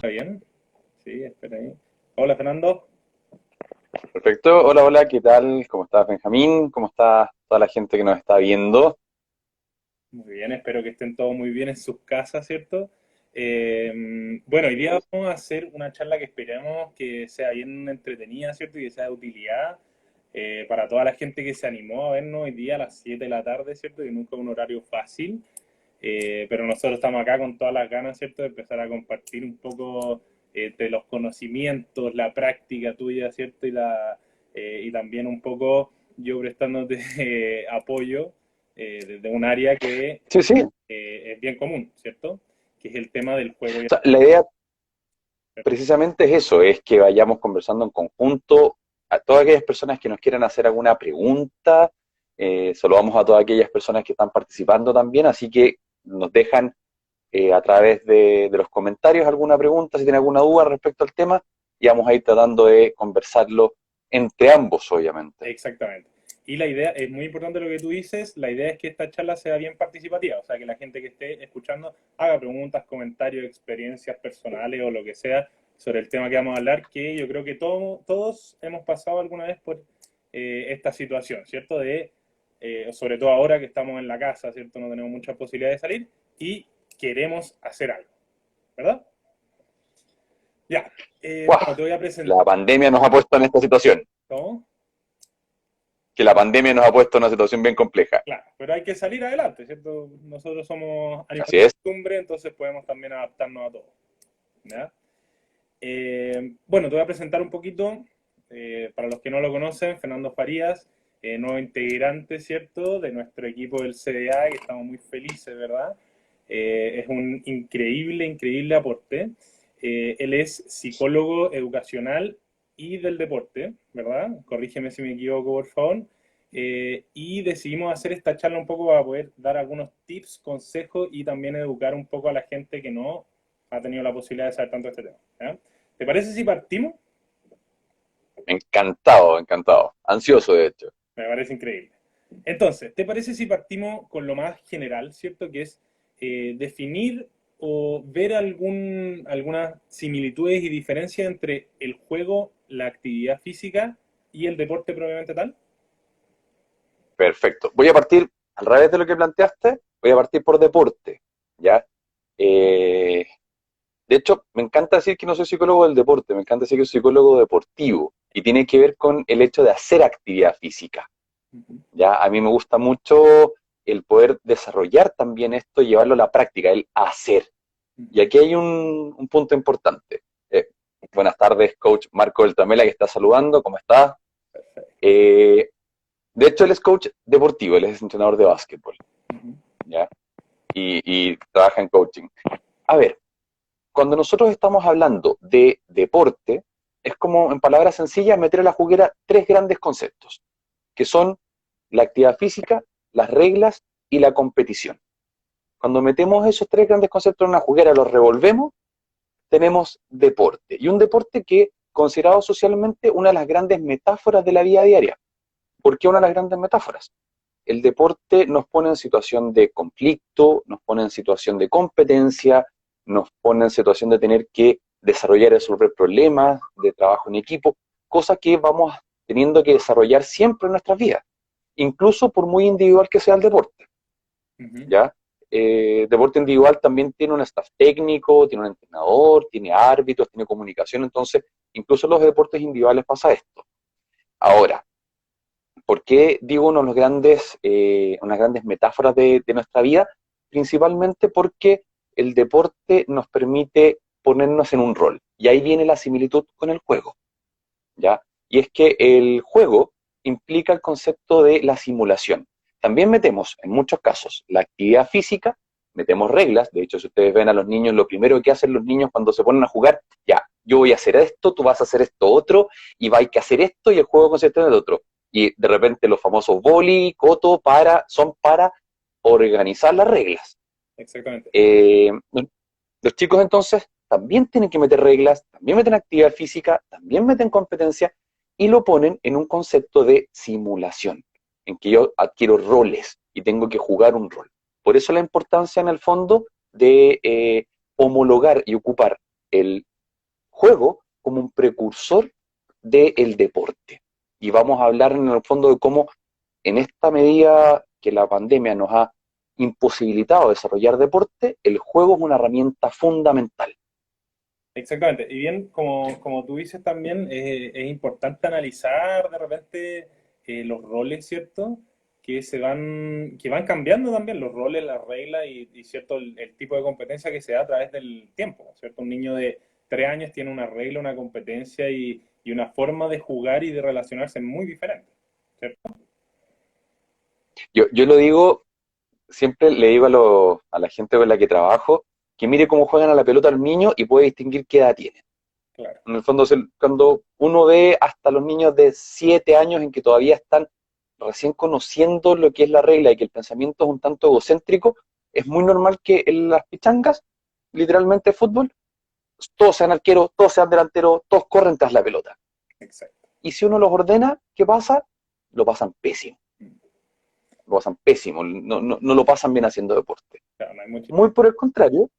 ¿Está bien? Sí, espera ahí. Hola, Fernando. Perfecto. Hola, hola, ¿qué tal? ¿Cómo estás, Benjamín? ¿Cómo está toda la gente que nos está viendo? Muy bien, espero que estén todos muy bien en sus casas, ¿cierto? Bueno, hoy día vamos a hacer una charla que esperamos que sea bien entretenida, ¿cierto? Y que sea de utilidad para toda la gente que se animó a vernos hoy día a las 7 de la tarde, ¿cierto? Y nunca un horario fácil. Pero nosotros estamos acá con todas las ganas, ¿cierto? De empezar a compartir un poco de los conocimientos, la práctica tuya, ¿cierto? Y también un poco yo prestándote apoyo desde un área que Sí, sí. O es bien común, ¿cierto? Que es el tema del juego. sea, la idea precisamente es eso, es que vayamos conversando en conjunto a todas aquellas personas que nos quieran hacer alguna pregunta. Saludamos a todas aquellas personas que están participando también, así que nos dejan a través de los comentarios alguna pregunta, si tienen alguna duda respecto al tema, y vamos a ir tratando de conversarlo entre ambos, obviamente. Exactamente. Y la idea, es muy importante lo que tú dices, la idea es que esta charla sea bien participativa, o sea, que la gente que esté escuchando haga preguntas, comentarios, experiencias personales o lo que sea sobre el tema que vamos a hablar, que yo creo que todos hemos pasado alguna vez por esta situación, ¿cierto? Sobre todo ahora que estamos en la casa, ¿cierto? No tenemos muchas posibilidades de salir y queremos hacer algo, ¿verdad? Ya, bueno, ¡Guau! te voy a presentar, La pandemia nos ha puesto en esta situación, ¿no? que la pandemia nos ha puesto en una situación bien compleja. Claro, pero hay que salir adelante, ¿cierto? Nosotros somos animales Así de es. costumbre, entonces podemos también adaptarnos a todo. ¿Ya? Bueno, te voy a presentar un poquito, para los que no lo conocen, Fernando Farías, nuevo integrante, ¿cierto?, de nuestro equipo del CDA, que estamos muy felices, ¿verdad? Es un increíble, increíble aporte. Él es psicólogo educacional y del deporte, ¿verdad? Corrígeme si me equivoco, por favor. Y decidimos hacer esta charla un poco para poder dar algunos tips, consejos y también educar un poco a la gente que no ha tenido la posibilidad de saber tanto de este tema. ¿Ya? ¿Te parece si partimos? Encantado, encantado. Ansioso, de hecho. Me parece increíble. Entonces, ¿te parece si partimos con lo más general, ¿cierto? Que es definir o ver algunas similitudes y diferencias entre el juego, la actividad física y el deporte propiamente tal. Perfecto. Voy a partir, al revés de lo que planteaste, voy a partir por deporte, ¿ya? Eh, de hecho, me encanta decir que no soy psicólogo del deporte, me encanta decir que soy psicólogo deportivo, y tiene que ver con el hecho de hacer actividad física, Ujú. ¿ya? A mí me gusta mucho el poder desarrollar también esto y llevarlo a la práctica, el hacer. Y Ujú. aquí hay un punto importante. Eh, Buenas tardes, coach Marco del Tamela, que está saludando, ¿cómo está? Eh, de hecho, él es coach deportivo, él es entrenador de básquetbol, Ujú. ¿ya? Y trabaja en coaching. A ver, cuando nosotros estamos hablando de deporte, es como, en palabras sencillas, meter a la juguera tres grandes conceptos, que son la actividad física, las reglas y la competición. Cuando metemos esos tres grandes conceptos en una juguera, los revolvemos, tenemos deporte. Y un deporte que, considerado socialmente, una de las grandes metáforas de la vida diaria. ¿Por qué una de las grandes metáforas? El deporte nos pone en situación de conflicto, nos pone en situación de competencia, nos pone en situación de tener que desarrollar y resolver problemas, de trabajo en equipo, cosa que vamos teniendo que desarrollar siempre en nuestras vidas, incluso por muy individual que sea el deporte, Ujú. ¿ya? Deporte individual también tiene un staff técnico, tiene un entrenador, tiene árbitros, tiene comunicación, entonces incluso en los deportes individuales pasa esto. Ahora, ¿por qué digo unas grandes metáforas de nuestra vida? Principalmente porque el deporte nos permite ponernos en un rol. Y ahí viene la similitud con el juego, ¿ya? Y es que el juego implica el concepto de la simulación. También metemos, en muchos casos, la actividad física, metemos reglas. De hecho, si ustedes ven a los niños, lo primero que hacen los niños cuando se ponen a jugar, ya, yo voy a hacer esto, tú vas a hacer esto otro, y va a que hacer esto, y el juego consiste en el otro. Y de repente los famosos boli, coto, son para organizar las reglas. Exactamente. Eh, los chicos entonces también tienen que meter reglas, también meten actividad física, también meten competencia y lo ponen en un concepto de simulación, en que yo adquiero roles y tengo que jugar un rol. Por eso la importancia en el fondo de homologar y ocupar el juego como un precursor del deporte. Y vamos a hablar en el fondo de cómo en esta medida que la pandemia nos ha imposibilitado desarrollar deporte, el juego es una herramienta fundamental. Exactamente. Y bien, como tú dices también, es importante analizar de repente los roles, ¿cierto? Que van cambiando también los roles, las reglas y cierto, el tipo de competencia que se da a través del tiempo, ¿cierto? Un niño de 3 años tiene una regla, una competencia y una forma de jugar y de relacionarse muy diferente, ¿cierto? Yo lo digo, siempre le digo a la gente con la que trabajo, que mire cómo juegan a la pelota los niños y puede distinguir qué edad tienen. Claro, En el fondo, cuando uno ve hasta los niños de 7 años en que todavía están recién conociendo lo que es la regla y que el pensamiento es un tanto egocéntrico, es muy normal que en las pichangas, literalmente fútbol, todos sean arqueros, todos sean delanteros, todos corren tras la pelota. exacto. Y si uno los ordena, ¿qué pasa? Lo pasan pésimo. Lo pasan pésimo, no lo pasan bien haciendo deporte. Claro, no hay mucho. Muy por el contrario,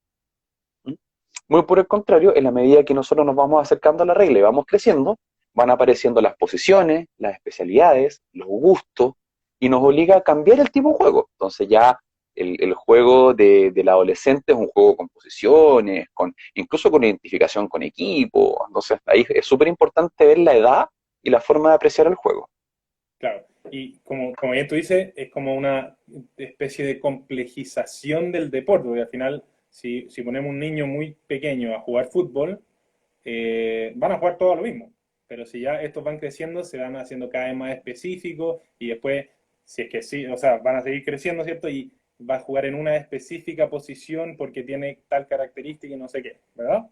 muy por el contrario, en la medida que nosotros nos vamos acercando a la regla y vamos creciendo, van apareciendo las posiciones, las especialidades, los gustos, y nos obliga a cambiar el tipo de juego. Entonces ya el juego del adolescente es un juego con posiciones, incluso con identificación con equipo. Entonces ahí es súper importante ver la edad y la forma de apreciar el juego. Claro, y como bien tú dices, es como una especie de complejización del deporte, porque al final, si ponemos un niño muy pequeño a jugar fútbol, van a jugar todo a lo mismo, pero si ya estos van creciendo, se van haciendo cada vez más específicos y después, si es que sí, o sea, van a seguir creciendo, ¿cierto? Y va a jugar en una específica posición porque tiene tal característica y no sé qué, ¿verdad?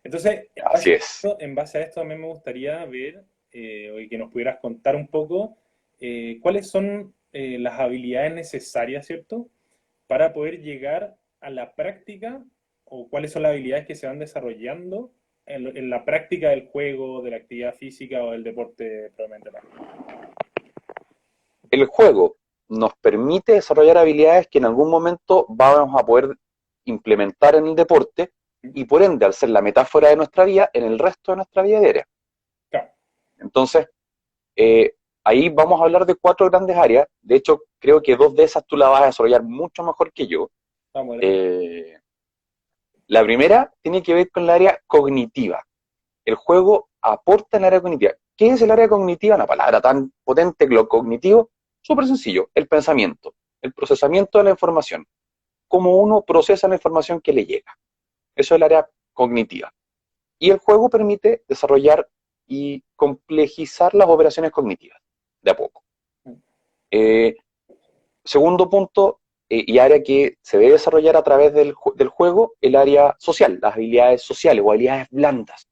Entonces, Así es. en base a esto también me gustaría ver, o que nos pudieras contar un poco, cuáles son las habilidades necesarias, ¿cierto? Para poder llegar a la práctica, o cuáles son las habilidades que se van desarrollando en la práctica del juego, de la actividad física o del deporte probablemente tal. El juego nos permite desarrollar habilidades que en algún momento vamos a poder implementar en el deporte y por ende, al ser la metáfora de nuestra vida, en el resto de nuestra vida diaria. Claro, Entonces, eh, ahí vamos a hablar de 4 grandes áreas. De hecho, creo que 2 de esas tú las vas a desarrollar mucho mejor que yo. vamos a ver. Eh, la primera tiene que ver con el área cognitiva. El juego aporta en el área cognitiva. ¿Qué es el área cognitiva? Una palabra tan potente que lo cognitivo. Súper sencillo, el pensamiento, el procesamiento de la información, cómo uno procesa la información que le llega. Eso es el área cognitiva. Y el juego permite desarrollar y complejizar las operaciones cognitivas, de a poco. Eh, Segundo punto, y área que se debe desarrollar a través del juego, el área social, las habilidades sociales o habilidades blandas.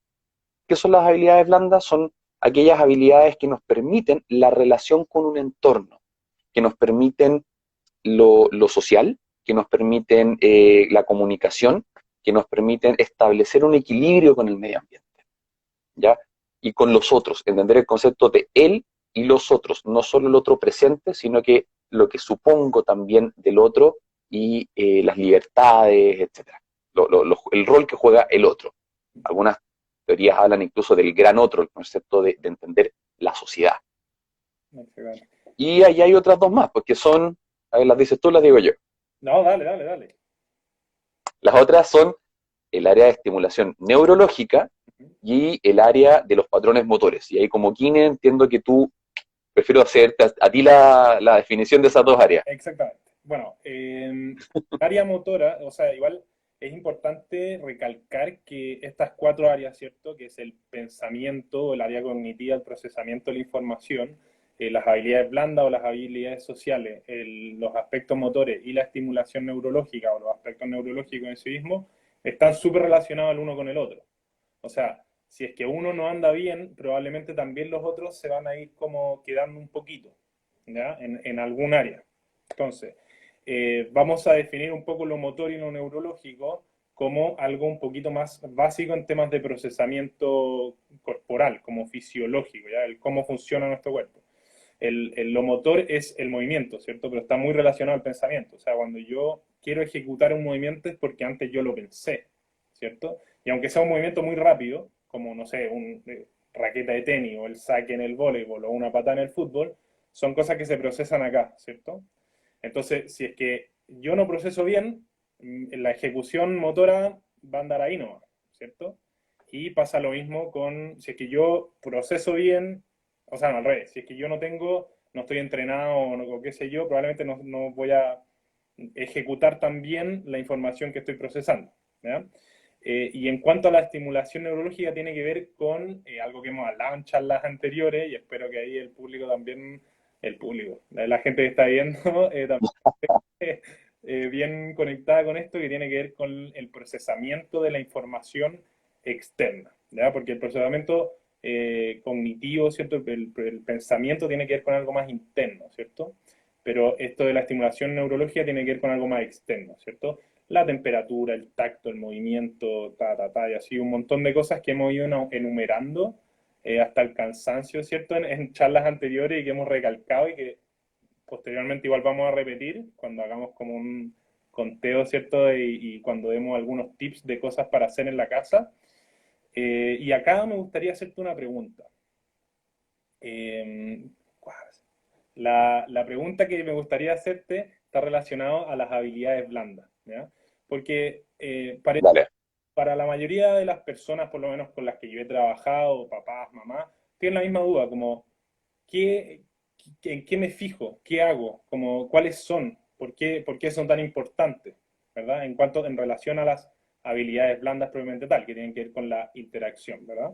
¿Qué son las habilidades blandas? Son aquellas habilidades que nos permiten la relación con un entorno, que nos permiten lo social, que nos permiten la comunicación, que nos permiten establecer un equilibrio con el medio ambiente, ¿ya? Y con los otros, entender el concepto de él y los otros, no solo el otro presente, sino que lo que supongo también del otro y las libertades, etcétera. El rol que juega el otro. Algunas teorías hablan incluso del gran otro, el concepto de entender la sociedad. Y ahí hay otras 2 más, porque son, a ver, las dices tú, las digo yo. No, dale, dale, dale. Las otras son el área de estimulación neurológica y el área de los patrones motores. Y ahí como Kine entiendo que tú prefiero hacerte a ti la definición de esas 2 áreas. Exactamente. Bueno, área motora, o sea, igual es importante recalcar que estas 4 áreas, ¿cierto? Que es el pensamiento, el área cognitiva, el procesamiento de la información, las habilidades blandas o las habilidades sociales, los aspectos motores y la estimulación neurológica o los aspectos neurológicos en sí mismos, están súper relacionados el uno con el otro. O sea, si es que uno no anda bien, probablemente también los otros se van a ir como quedando un poquito, ¿ya? En algún área. Entonces, vamos a definir un poco lo motor y lo neurológico como algo un poquito más básico en temas de procesamiento corporal, como fisiológico, ¿ya? El cómo funciona nuestro cuerpo. Lo motor es el movimiento, ¿cierto? Pero está muy relacionado al pensamiento. O sea, cuando yo quiero ejecutar un movimiento es porque antes yo lo pensé, ¿cierto? Y aunque sea un movimiento muy rápido, como, no sé, un raqueta de tenis o el saque en el voleibol o una patada en el fútbol, son cosas que se procesan acá, ¿cierto? Entonces, si es que yo no proceso bien, la ejecución motora va a andar ahí nomás, ¿cierto? Y pasa lo mismo con, si es que yo proceso bien, o sea, no, al revés, si es que yo no tengo, no estoy entrenado o qué sé yo, probablemente no voy a ejecutar tan bien la información que estoy procesando, ¿ya? Y en cuanto a la estimulación neurológica, tiene que ver con algo que hemos hablado en charlas anteriores, y espero que ahí el público también, el público, la gente que está viendo, también bien conectada con esto, que tiene que ver con el procesamiento de la información externa, ¿ya? Porque el procesamiento cognitivo, ¿cierto? El pensamiento tiene que ver con algo más interno, ¿cierto? Pero esto de la estimulación neurológica tiene que ver con algo más externo, ¿cierto? La temperatura, el tacto, el movimiento, y así un montón de cosas que hemos ido enumerando hasta el cansancio, ¿cierto? En charlas anteriores y que hemos recalcado y que posteriormente igual vamos a repetir cuando hagamos como un conteo, ¿cierto? Y cuando demos algunos tips de cosas para hacer en la casa. Y acá me gustaría hacerte una pregunta. Eh, la pregunta que me gustaría hacerte está relacionada a las habilidades blandas, ¿ya? Porque Dale. para la mayoría de las personas, por lo menos con las que yo he trabajado, papás, mamás, tienen la misma duda, como, ¿qué, ¿en qué me fijo? ¿Qué hago? Como, ¿cuáles son? Por qué son tan importantes? ¿Verdad? En relación a las habilidades blandas propiamente tal, que tienen que ver con la interacción, ¿verdad?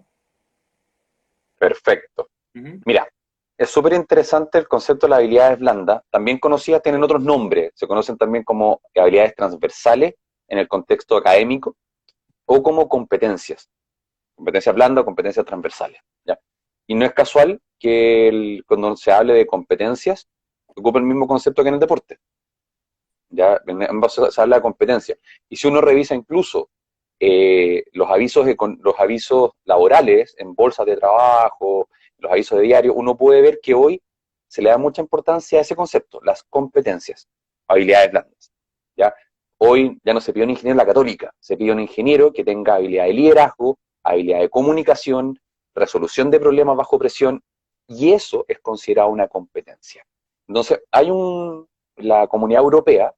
Perfecto. Ujú. Mira, es súper interesante el concepto de las habilidades blandas. También conocidas tienen otros nombres. Se conocen también como habilidades transversales en el contexto académico o como competencias. Competencias blandas o competencias transversales. ¿Ya? Y no es casual que cuando se hable de competencias, se ocupe el mismo concepto que en el deporte. ¿Ya? En ambos se habla de competencia. Y si uno revisa incluso los avisos laborales en bolsas de trabajo, los avisos de diario, uno puede ver que hoy se le da mucha importancia a ese concepto, las competencias, habilidades blandas. ¿Ya? Hoy ya no se pide un ingeniero en la católica, se pide un ingeniero que tenga habilidad de liderazgo, habilidad de comunicación, resolución de problemas bajo presión, y eso es considerado una competencia. Entonces, la Comunidad Europea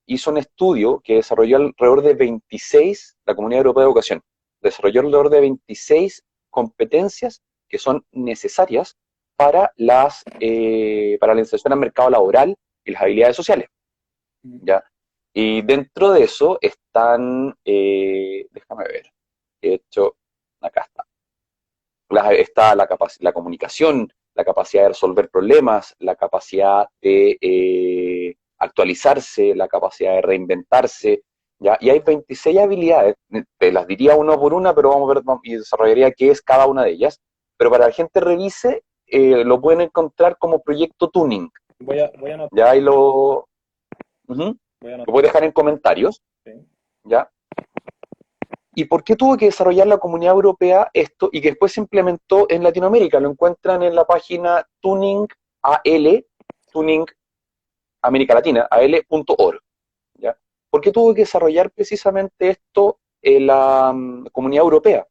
hizo un estudio que desarrolló alrededor de 26, la Comunidad Europea de Educación, desarrolló alrededor de 26 competencias que son necesarias para la inserción al mercado laboral y las habilidades sociales. ¿Ya? Y dentro de eso están, déjame ver, de hecho, acá está, está la comunicación, la capacidad de resolver problemas, la capacidad de actualizarse, la capacidad de reinventarse, ¿ya? Y hay 26 habilidades, te las diría una por una, pero vamos a ver y desarrollaría qué es cada una de ellas. Pero para que la gente revise, lo pueden encontrar como proyecto Tuning, Voy a anotar, ¿ya? Ahí uh-huh, voy a lo anotar, puedes dejar en comentarios, ¿sí? ¿ya? ¿Y por qué tuvo que desarrollar la Comunidad Europea esto y que después se implementó en Latinoamérica? Lo encuentran en la página Tuning AL, Tuning América Latina, al.org. ¿Ya? ¿Por qué tuvo que desarrollar precisamente esto en la Comunidad Europea?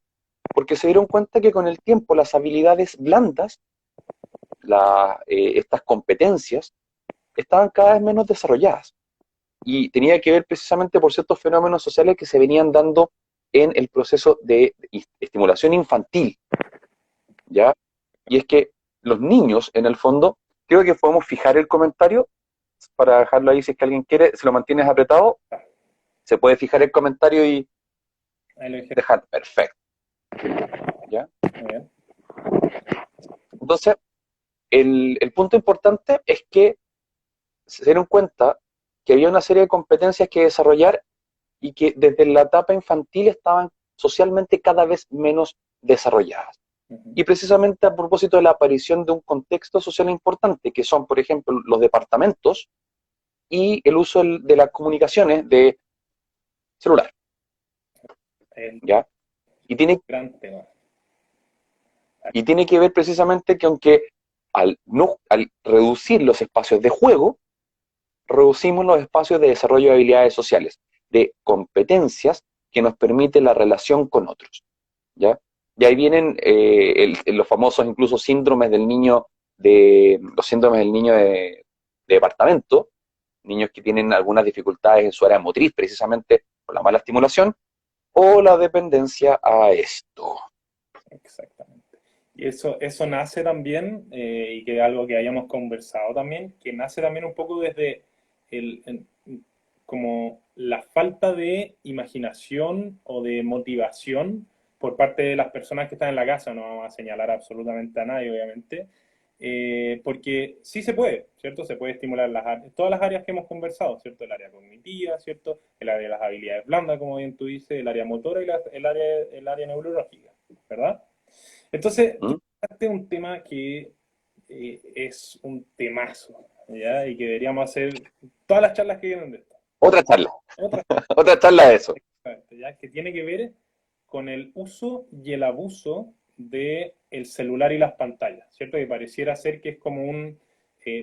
Porque se dieron cuenta que con el tiempo las habilidades blandas, estas competencias, estaban cada vez menos desarrolladas. Y tenía que ver precisamente por ciertos fenómenos sociales que se venían dando en el proceso de estimulación infantil, ¿ya? Y es que los niños, en el fondo, creo que podemos fijar el comentario para dejarlo ahí si es que alguien quiere, si lo mantienes apretado, se puede fijar el comentario y Ahí lo dije. dejar perfecto, ¿ya? Muy bien. Entonces, el punto importante es que se dieron cuenta que había una serie de competencias que desarrollar y que desde la etapa infantil estaban socialmente cada vez menos desarrolladas. Uh-huh. Y precisamente a propósito de la aparición de un contexto social importante, que son, por ejemplo, los departamentos y el uso de las comunicaciones de celular, El ¿ya? Y tiene, gran tema. y tiene que ver precisamente que aunque al reducir los espacios de juego, reducimos los espacios de desarrollo de habilidades sociales, de competencias que nos permite la relación con otros, ¿ya? Y ahí vienen los famosos incluso los síndromes del niño de departamento, niños que tienen algunas dificultades en su área motriz precisamente por la mala estimulación, o la dependencia a esto. Exactamente. Y eso nace también, y que es algo que hayamos conversado también, que nace también un poco desde como la falta de imaginación o de motivación por parte de las personas que están en la casa. No vamos a señalar absolutamente a nadie, obviamente, porque sí se puede, ¿cierto? Se puede estimular todas las áreas que hemos conversado, ¿cierto? El área cognitiva, ¿cierto? El área de las habilidades blandas, como bien tú dices, el área motora y el área neurológica, ¿verdad? Entonces, tú ¿Mm? tocaste un tema que es un temazo, ¿ya? Y que deberíamos hacer todas las charlas que vienen de esto. Otra charla, Otras otra charla de eso. ¿ya? Que tiene que ver con el uso y el abuso del ccelular y las pantallas, ¿cierto? Que pareciera ser que es como un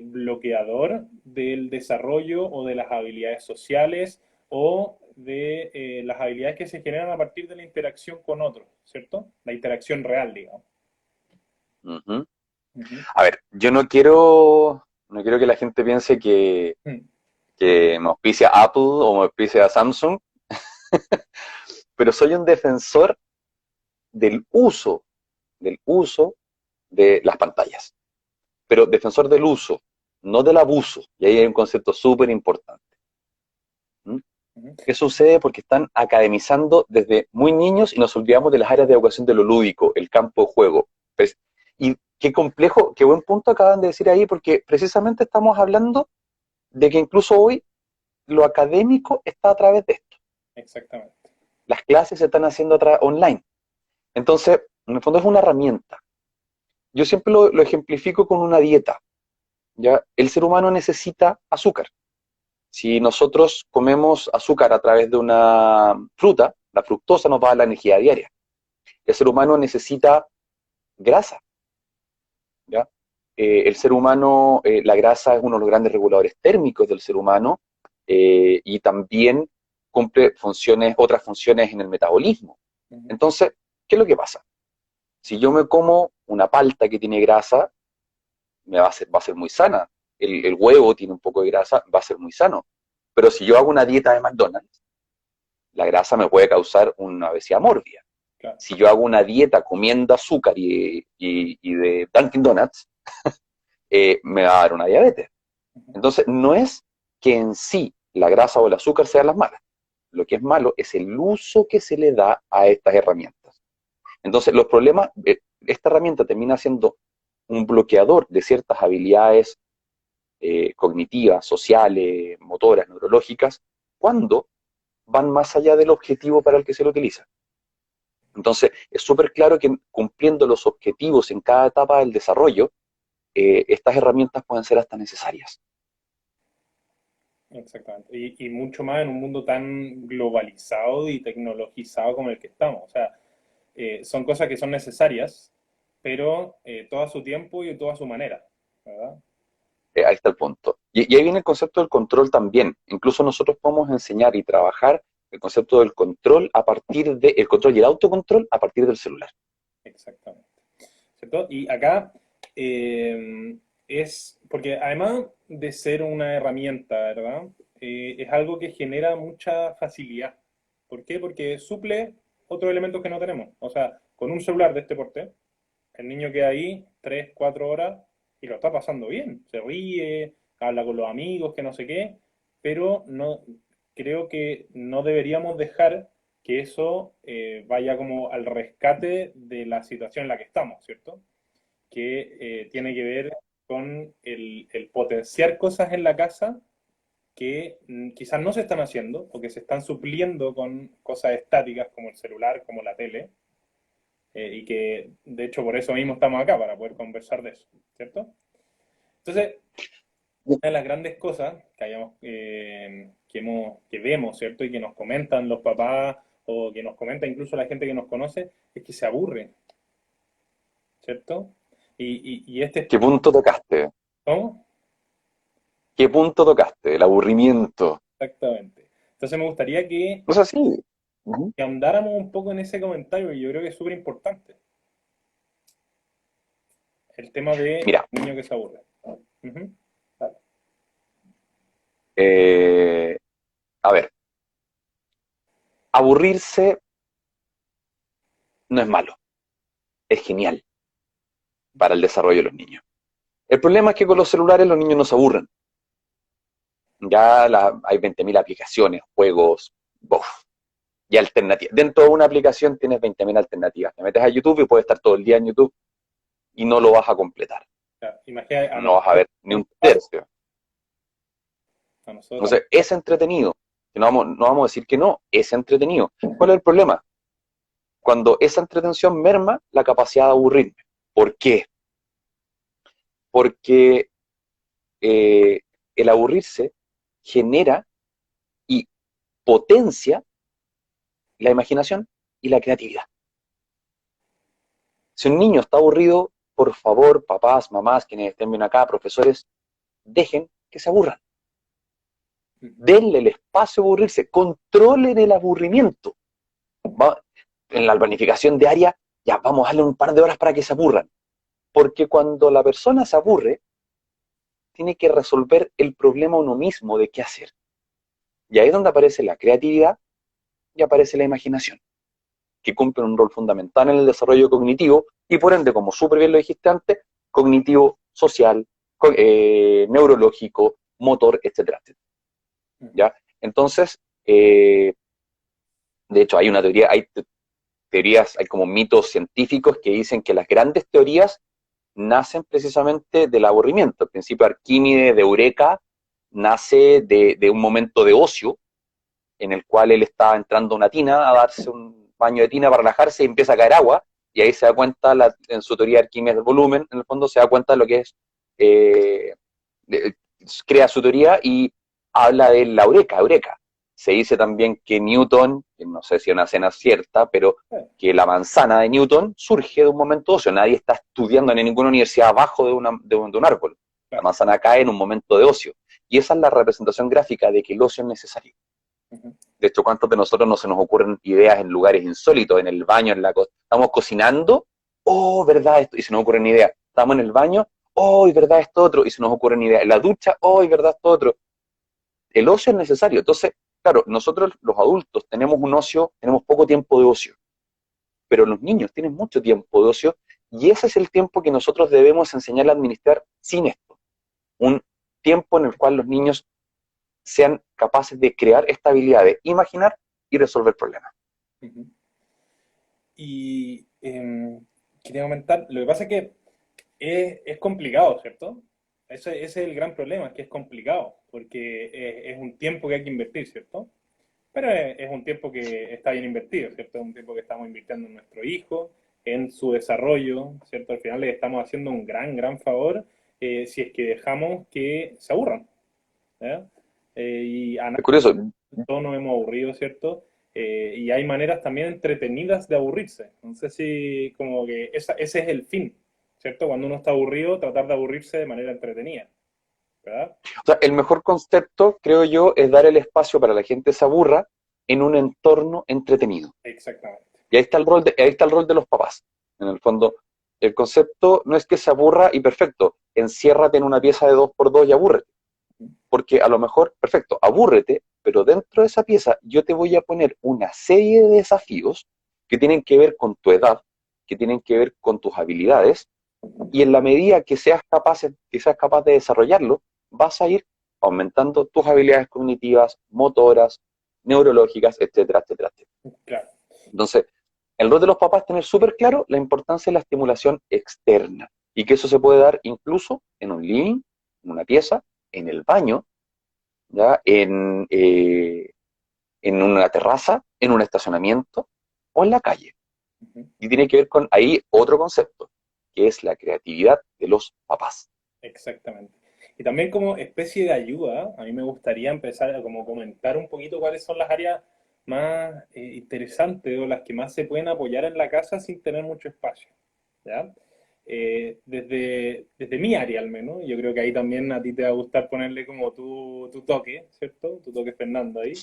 bloqueador del desarrollo o de las habilidades sociales o de las habilidades que se generan a partir de la interacción con otros, ¿cierto? La interacción real, digamos. Ujú. Ujú. A ver, yo no quiero que la gente piense Mm. que me auspicia Apple o me auspicia Samsung, pero soy un defensor del del uso de las pantallas. Pero defensor del uso, no del abuso. Y ahí hay un concepto súper importante. ¿Mm? Ujú. ¿Qué sucede? Porque están academizando desde muy niños y nos olvidamos de las áreas de educación de lo lúdico, el campo de juego. Y qué complejo, qué buen punto acaban de decir ahí, porque precisamente estamos hablando de que incluso hoy lo académico está a través de esto. Exactamente. Las clases se están haciendo online. Entonces, en el fondo es una herramienta. Yo siempre lo ejemplifico con una dieta. ¿Ya? El ser humano necesita azúcar. Si nosotros comemos azúcar a través de una fruta, la fructosa nos va a dar la energía diaria. El ser humano necesita grasa. ¿Ya? El ser humano, la grasa es uno de los grandes reguladores térmicos del ser humano y también cumple otras funciones en el metabolismo. Ujú. Entonces, ¿qué es lo que pasa? Si yo me como una palta que tiene grasa, va a ser muy sana. El huevo tiene un poco de grasa, va a ser muy sano. Pero si yo hago una dieta de McDonald's, la grasa me puede causar una obesidad mórbida. Claro. Si yo hago una dieta comiendo azúcar y de Dunkin' Donuts, me va a dar una diabetes. Ujú. Entonces, no es que en sí la grasa o el azúcar sean las malas. Lo que es malo es el uso que se le da a estas herramientas. Entonces, los problemas, esta herramienta termina siendo un bloqueador de ciertas habilidades cognitivas, sociales, motoras, neurológicas, cuando van más allá del objetivo para el que se lo utiliza. Entonces, es súper claro que cumpliendo los objetivos en cada etapa del desarrollo, estas herramientas pueden ser hasta necesarias. Exactamente. Y mucho más en un mundo tan globalizado y tecnologizado como el que estamos. O sea, son cosas que son necesarias, pero todo a su tiempo y todo a su manera, ¿verdad? Ahí está el punto. Y ahí viene el concepto del control también. Incluso nosotros podemos enseñar y trabajar el concepto del control a partir del control y el autocontrol a partir del celular. Exactamente. ¿Cierto? Y acá es, porque además de ser una herramienta, ¿verdad? Es algo que genera mucha facilidad. ¿Por qué? Porque suple otros elementos que no tenemos. O sea, con un celular de este porte, el niño queda ahí 3 4 horas y lo está pasando bien. Se ríe, habla con los amigos, que no sé qué, pero no, creo que no deberíamos dejar que eso vaya como al rescate de la situación en la que estamos, ¿cierto? Que tiene que ver con el potenciar cosas en la casa que quizás no se están haciendo o que se están supliendo con cosas estáticas como el celular, como la tele, y que de hecho por eso mismo estamos acá, para poder conversar de eso, ¿cierto? Entonces, una de las grandes cosas que, que vemos, ¿cierto? Y que nos comentan los papás o que nos comenta incluso la gente que nos conoce, es que se aburre, ¿cierto? Y este... ¿Qué punto tocaste? ¿Cómo? ¿Qué punto tocaste? El aburrimiento. Exactamente. Entonces me gustaría que... No es así. Ujú. que ahondáramos un poco en ese comentario, y yo creo que es súper importante. El tema de Mira, niño que se aburre. Ujú. Vale. eh, a ver, aburrirse no es malo, es genial para el desarrollo de los niños. El problema es que con los celulares los niños no se aburren. Hay 20.000 aplicaciones, juegos, bof, y alternativas. Dentro de una aplicación tienes 20.000 alternativas. Te metes a YouTube y puedes estar todo el día en YouTube y no lo vas a completar. Claro, imagina a No vas a nosotros, ver ni un tercio. a nosotros Entonces, es entretenido. No vamos a decir que no, es entretenido. ¿Cuál es el problema? Cuando esa entretención merma la capacidad de aburrirme. ¿Por qué? Porque el aburrirse genera y potencia la imaginación y la creatividad. Si un niño está aburrido, por favor, papás, mamás, quienes estén bien acá, profesores, dejen que se aburran. Denle el espacio a aburrirse, controlen el aburrimiento. En la planificación diaria, ya vamos a darle un par de horas para que se aburran. Porque cuando la persona se aburre, tiene que resolver el problema uno mismo de qué hacer. Y ahí es donde aparece la creatividad y aparece la imaginación, que cumplen un rol fundamental en el desarrollo cognitivo y por ende, como súper bien lo dijiste antes, cognitivo, social, neurológico, motor, etcétera, etcétera. ¿Ya? Entonces, de hecho, hay una teoría, hay teorías, hay como mitos científicos que dicen que las grandes teorías nacen precisamente del aburrimiento. El principio de Arquímedes de Eureka nace de un momento de ocio en el cual él estaba entrando a una tina a darse un baño de tina para relajarse y empieza a caer agua y ahí se da cuenta, en su teoría de Arquímedes del volumen, en el fondo se da cuenta de lo que es, eh, de, crea su teoría y habla de la eureka. Se dice también que Newton, que no sé si es una escena cierta, pero que la manzana de Newton surge de un momento ocio. Nadie está estudiando en ninguna universidad abajo de un árbol. La manzana cae en un momento de ocio. Y esa es la representación gráfica de que el ocio es necesario. De hecho, ¿cuántos de nosotros no se nos ocurren ideas en lugares insólitos, en el baño, estamos cocinando, oh, verdad esto, y se nos ocurren ideas. Estamos en el baño, oh, verdad esto otro, y se nos ocurren ideas. En la ducha, oh, verdad esto otro. El ocio es necesario. Entonces, claro, nosotros los adultos tenemos un ocio, tenemos poco tiempo de ocio, pero los niños tienen mucho tiempo de ocio y ese es el tiempo que nosotros debemos enseñar a administrar sin esto. Un tiempo en el cual los niños sean capaces de crear esta habilidad de imaginar y resolver problemas. Y quería comentar, lo que pasa es que es complicado, ¿cierto? Ese es el gran problema, es que es complicado, porque es un tiempo que hay que invertir, ¿cierto? Pero es un tiempo que está bien invertido, ¿cierto? Es un tiempo que estamos invirtiendo en nuestro hijo, en su desarrollo, ¿cierto? Al final le estamos haciendo un gran, gran favor si es que dejamos que se aburran, ¿ya? Y a Es curioso, todos nos hemos aburrido, ¿cierto? Y hay maneras también entretenidas de aburrirse. No sé si como que ese es el fin, ¿cierto? Cuando uno está aburrido, tratar de aburrirse de manera entretenida, ¿verdad? o sea, el mejor concepto, creo yo, es dar el espacio para que la gente se aburra en un entorno entretenido. Exactamente. Y ahí está el rol de los papás. En el fondo, el concepto no es que se aburra y perfecto, enciérrate en una pieza de 2x2 y abúrrete. Porque a lo mejor, perfecto, abúrrete, pero dentro de esa pieza yo te voy a poner una serie de desafíos que tienen que ver con tu edad, que tienen que ver con tus habilidades, y en la medida que seas capaz de desarrollarlo, vas a ir aumentando tus habilidades cognitivas, motoras, neurológicas, etcétera, etcétera, etcétera. Claro. Entonces, el rol de los papás es tener súper claro la importancia de la estimulación externa y que eso se puede dar incluso en un living, en una pieza, en el baño, ¿ya? En una terraza, en un estacionamiento o en la calle. Y tiene que ver con ahí otro concepto, que es la creatividad de los papás. Exactamente. Y también como especie de ayuda, a mí me gustaría empezar a como comentar un poquito cuáles son las áreas más interesantes o las que más se pueden apoyar en la casa sin tener mucho espacio. ¿Ya? Desde mi área al menos, yo creo que ahí también a ti te va a gustar ponerle como tu toque, ¿cierto? Tu toque Fernando ahí.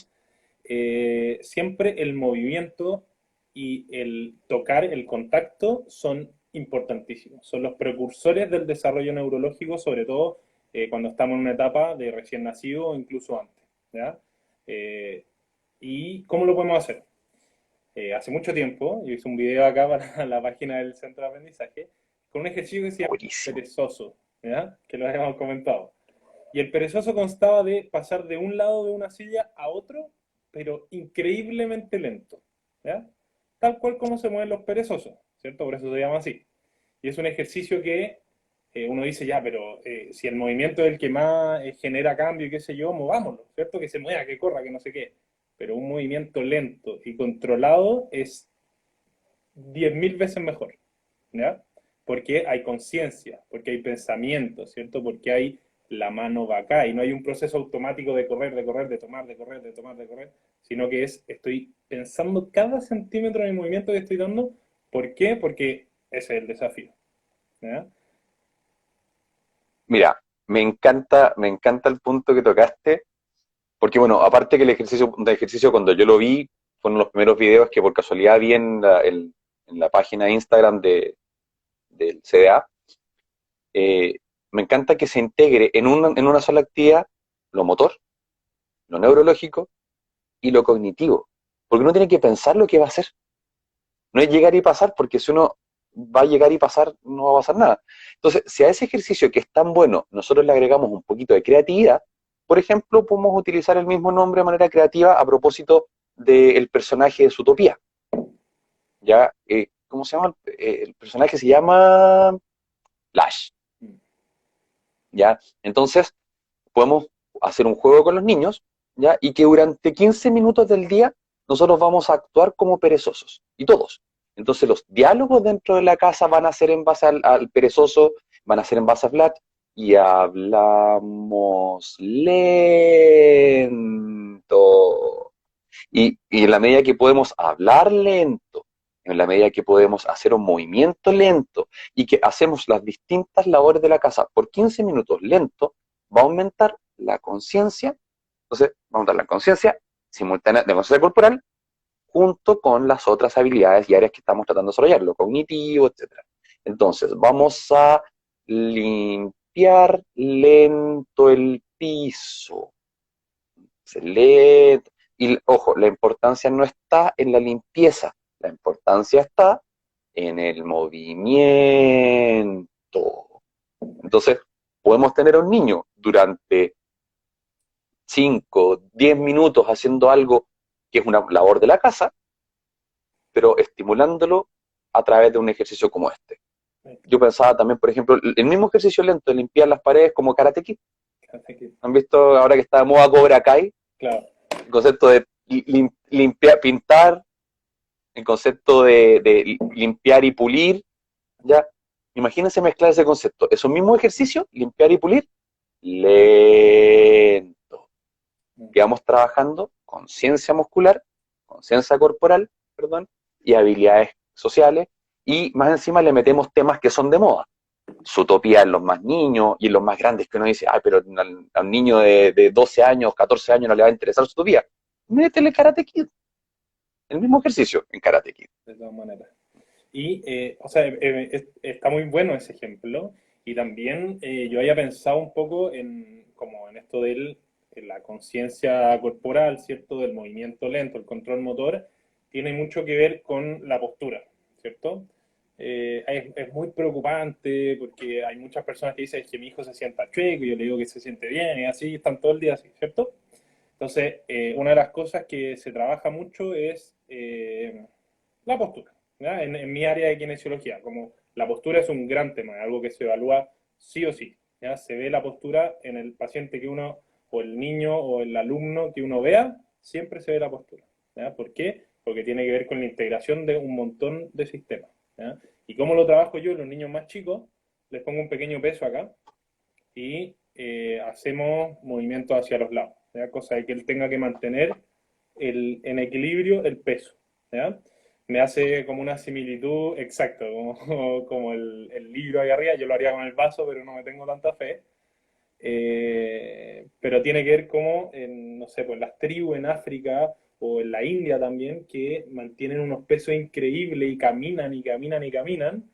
siempre el movimiento y el tocar, el contacto son importantísimos. Son los precursores del desarrollo neurológico, sobre todo cuando estamos en una etapa de recién nacido o incluso antes. ¿Ya? Eh, ¿Y cómo lo podemos hacer? Hace mucho tiempo, yo hice un video acá para la página del centro de aprendizaje, con un ejercicio que se llama Buenísimo. perezoso, ¿ya? Que lo habíamos comentado. Y el perezoso constaba de pasar de un lado de una silla a otro, pero increíblemente lento, ¿ya? Tal cual como se mueven los perezosos, ¿cierto? Por eso se llama así. Y es un ejercicio que uno dice, ya, pero si el movimiento es el que más genera cambio y qué sé yo, movámoslo, ¿cierto? Que se mueva, que corra, que no sé qué. Pero un movimiento lento y controlado es 10.000 veces mejor, ¿ya? Porque hay conciencia, porque hay pensamiento, ¿cierto? Porque hay la mano va acá y no hay un proceso automático de correr, de correr, de tomar, de correr, de tomar, de correr, sino que estoy pensando cada centímetro de movimiento que estoy dando. ¿Por qué? Porque ese es el desafío, ¿ya? Mira, me encanta el punto que tocaste, porque bueno, aparte que el ejercicio cuando yo lo vi, fueron los primeros videos que por casualidad vi en la página de Instagram del CDA. eh, Me encanta que se integre en una sola actividad lo motor, lo neurológico y lo cognitivo, porque uno tiene que pensar lo que va a hacer. No es llegar y pasar, porque si uno va a llegar y pasar, no va a pasar nada. Entonces, si a ese ejercicio que es tan bueno, nosotros le agregamos un poquito de creatividad, por ejemplo, podemos utilizar el mismo nombre de manera creativa a propósito del personaje de Zootopia. ¿Ya? ¿Cómo se llama? El personaje se llama Lash. ¿Ya? Entonces, podemos hacer un juego con los niños, ¿ya? Y que durante 15 minutos del día nosotros vamos a actuar como perezosos, y todos. Entonces los diálogos dentro de la casa van a ser en base al perezoso, van a ser en base a Vlad, y hablamos lento. Y en la medida que podemos hablar lento, en la medida que podemos hacer un movimiento lento y que hacemos las distintas labores de la casa por 15 minutos lento, va a aumentar la conciencia. Entonces, va a aumentar la conciencia simultánea de conciencia corporal junto con las otras habilidades y áreas que estamos tratando de desarrollar, lo cognitivo, etcétera. Entonces, vamos a limpiar lento el piso. Lento. Y ojo, la importancia no está en la limpieza, la importancia está en el movimiento. Entonces, podemos tener a un niño durante 5, 10 minutos haciendo algo que es una labor de la casa, pero estimulándolo a través de un ejercicio como este. Yo pensaba también, por ejemplo, el mismo ejercicio lento de limpiar las paredes como Karate Kid. ¿Han visto ahora que está de moda Cobra Kai? Claro. El concepto de limpiar, pintar, el concepto de limpiar y pulir, ¿ya? Imagínense mezclar ese concepto. Esos mismos ejercicios, limpiar y pulir, lento. Y vamos trabajando conciencia muscular, conciencia corporal, perdón, y habilidades sociales, y más encima le metemos temas que son de moda. Zootopia en los más niños y en los más grandes, que uno dice, ay, pero a un niño de 12 años, 14 años no le va a interesar Zootopia. Métele Karate Kid, el mismo ejercicio en Karate Kid. De todas maneras. Y, o sea, está muy bueno ese ejemplo. Y también yo había pensado un poco como en esto de la conciencia corporal, ¿cierto? Del movimiento lento, el control motor, tiene mucho que ver con la postura, ¿cierto? Es muy preocupante porque hay muchas personas que dicen que mi hijo se sienta chueco y yo le digo que se siente bien y así, están todo el día así, ¿cierto? Entonces, una de las cosas que se trabaja mucho es la postura, ¿ya? En mi área de kinesiología, como la postura es un gran tema, algo que se evalúa sí o sí, ¿ya? Se ve la postura en el paciente que uno, o el niño, o el alumno que uno vea, siempre se ve la postura, ¿ya? ¿Por qué? Porque tiene que ver con la integración de un montón de sistemas, ¿ya? ¿Y cómo lo trabajo yo? Los niños más chicos, les pongo un pequeño peso acá, y hacemos movimientos hacia los lados, ¿ya? Cosa de que él tenga que mantener en equilibrio el peso, ¿ya? Me hace como una similitud, exacto, como el libro ahí arriba, yo lo haría con el vaso, pero no me tengo tanta fe. Pero tiene que ver como, no sé, pues las tribus en África o en la India también, que mantienen unos pesos increíbles y caminan y caminan y caminan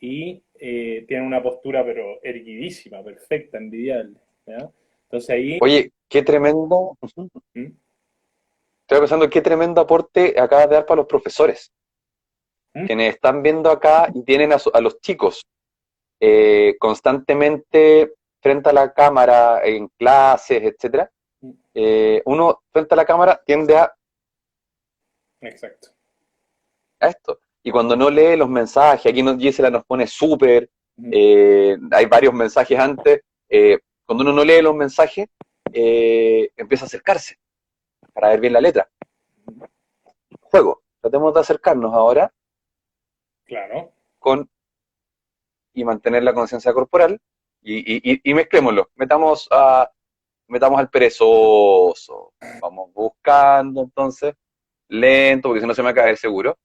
y tienen una postura pero erguidísima, perfecta, envidiable. ¿Ya? Entonces ahí, Oye, qué tremendo, ¿Mm? estoy pensando qué tremendo aporte acabas de dar para los profesores, ¿Mm? quienes están viendo acá y tienen a los chicos constantemente frente a la cámara en clases, etcétera. ¿Mm? Uno frente a la cámara tiende Exacto. a esto. Y cuando no lee los mensajes, aquí Gisela nos pone súper, ¿Mm? hay varios mensajes antes, cuando uno no lee los mensajes, empieza a acercarse para ver bien la letra. Juego, tratemos de acercarnos ahora Claro. con y mantener la conciencia corporal y mezclémoslo, metamos al perezoso, vamos buscando entonces, lento, porque si no se me va a caer seguro,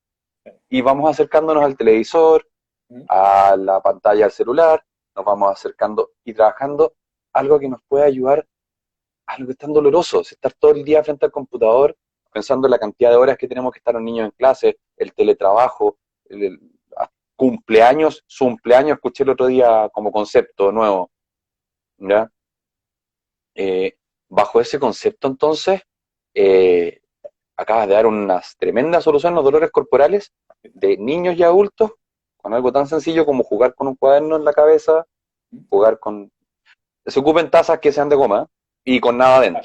y vamos acercándonos al televisor, ¿Mm? a la pantalla del celular, nos vamos acercando y trabajando algo que nos puede ayudar a algo que es tan doloroso, es estar todo el día frente al computador, pensando en la cantidad de horas que tenemos que estar los niños en clase, el teletrabajo, el cumpleaños, su cumpleaños, escuché el otro día como concepto nuevo, ¿ya? Eh, Bajo ese concepto, entonces, eh, acabas de dar unas tremendas soluciones a los dolores corporales de niños y adultos con algo tan sencillo como jugar con un cuaderno en la cabeza, ¿Mm? jugar con... Se ocupen tazas que sean de goma y con nada Claro.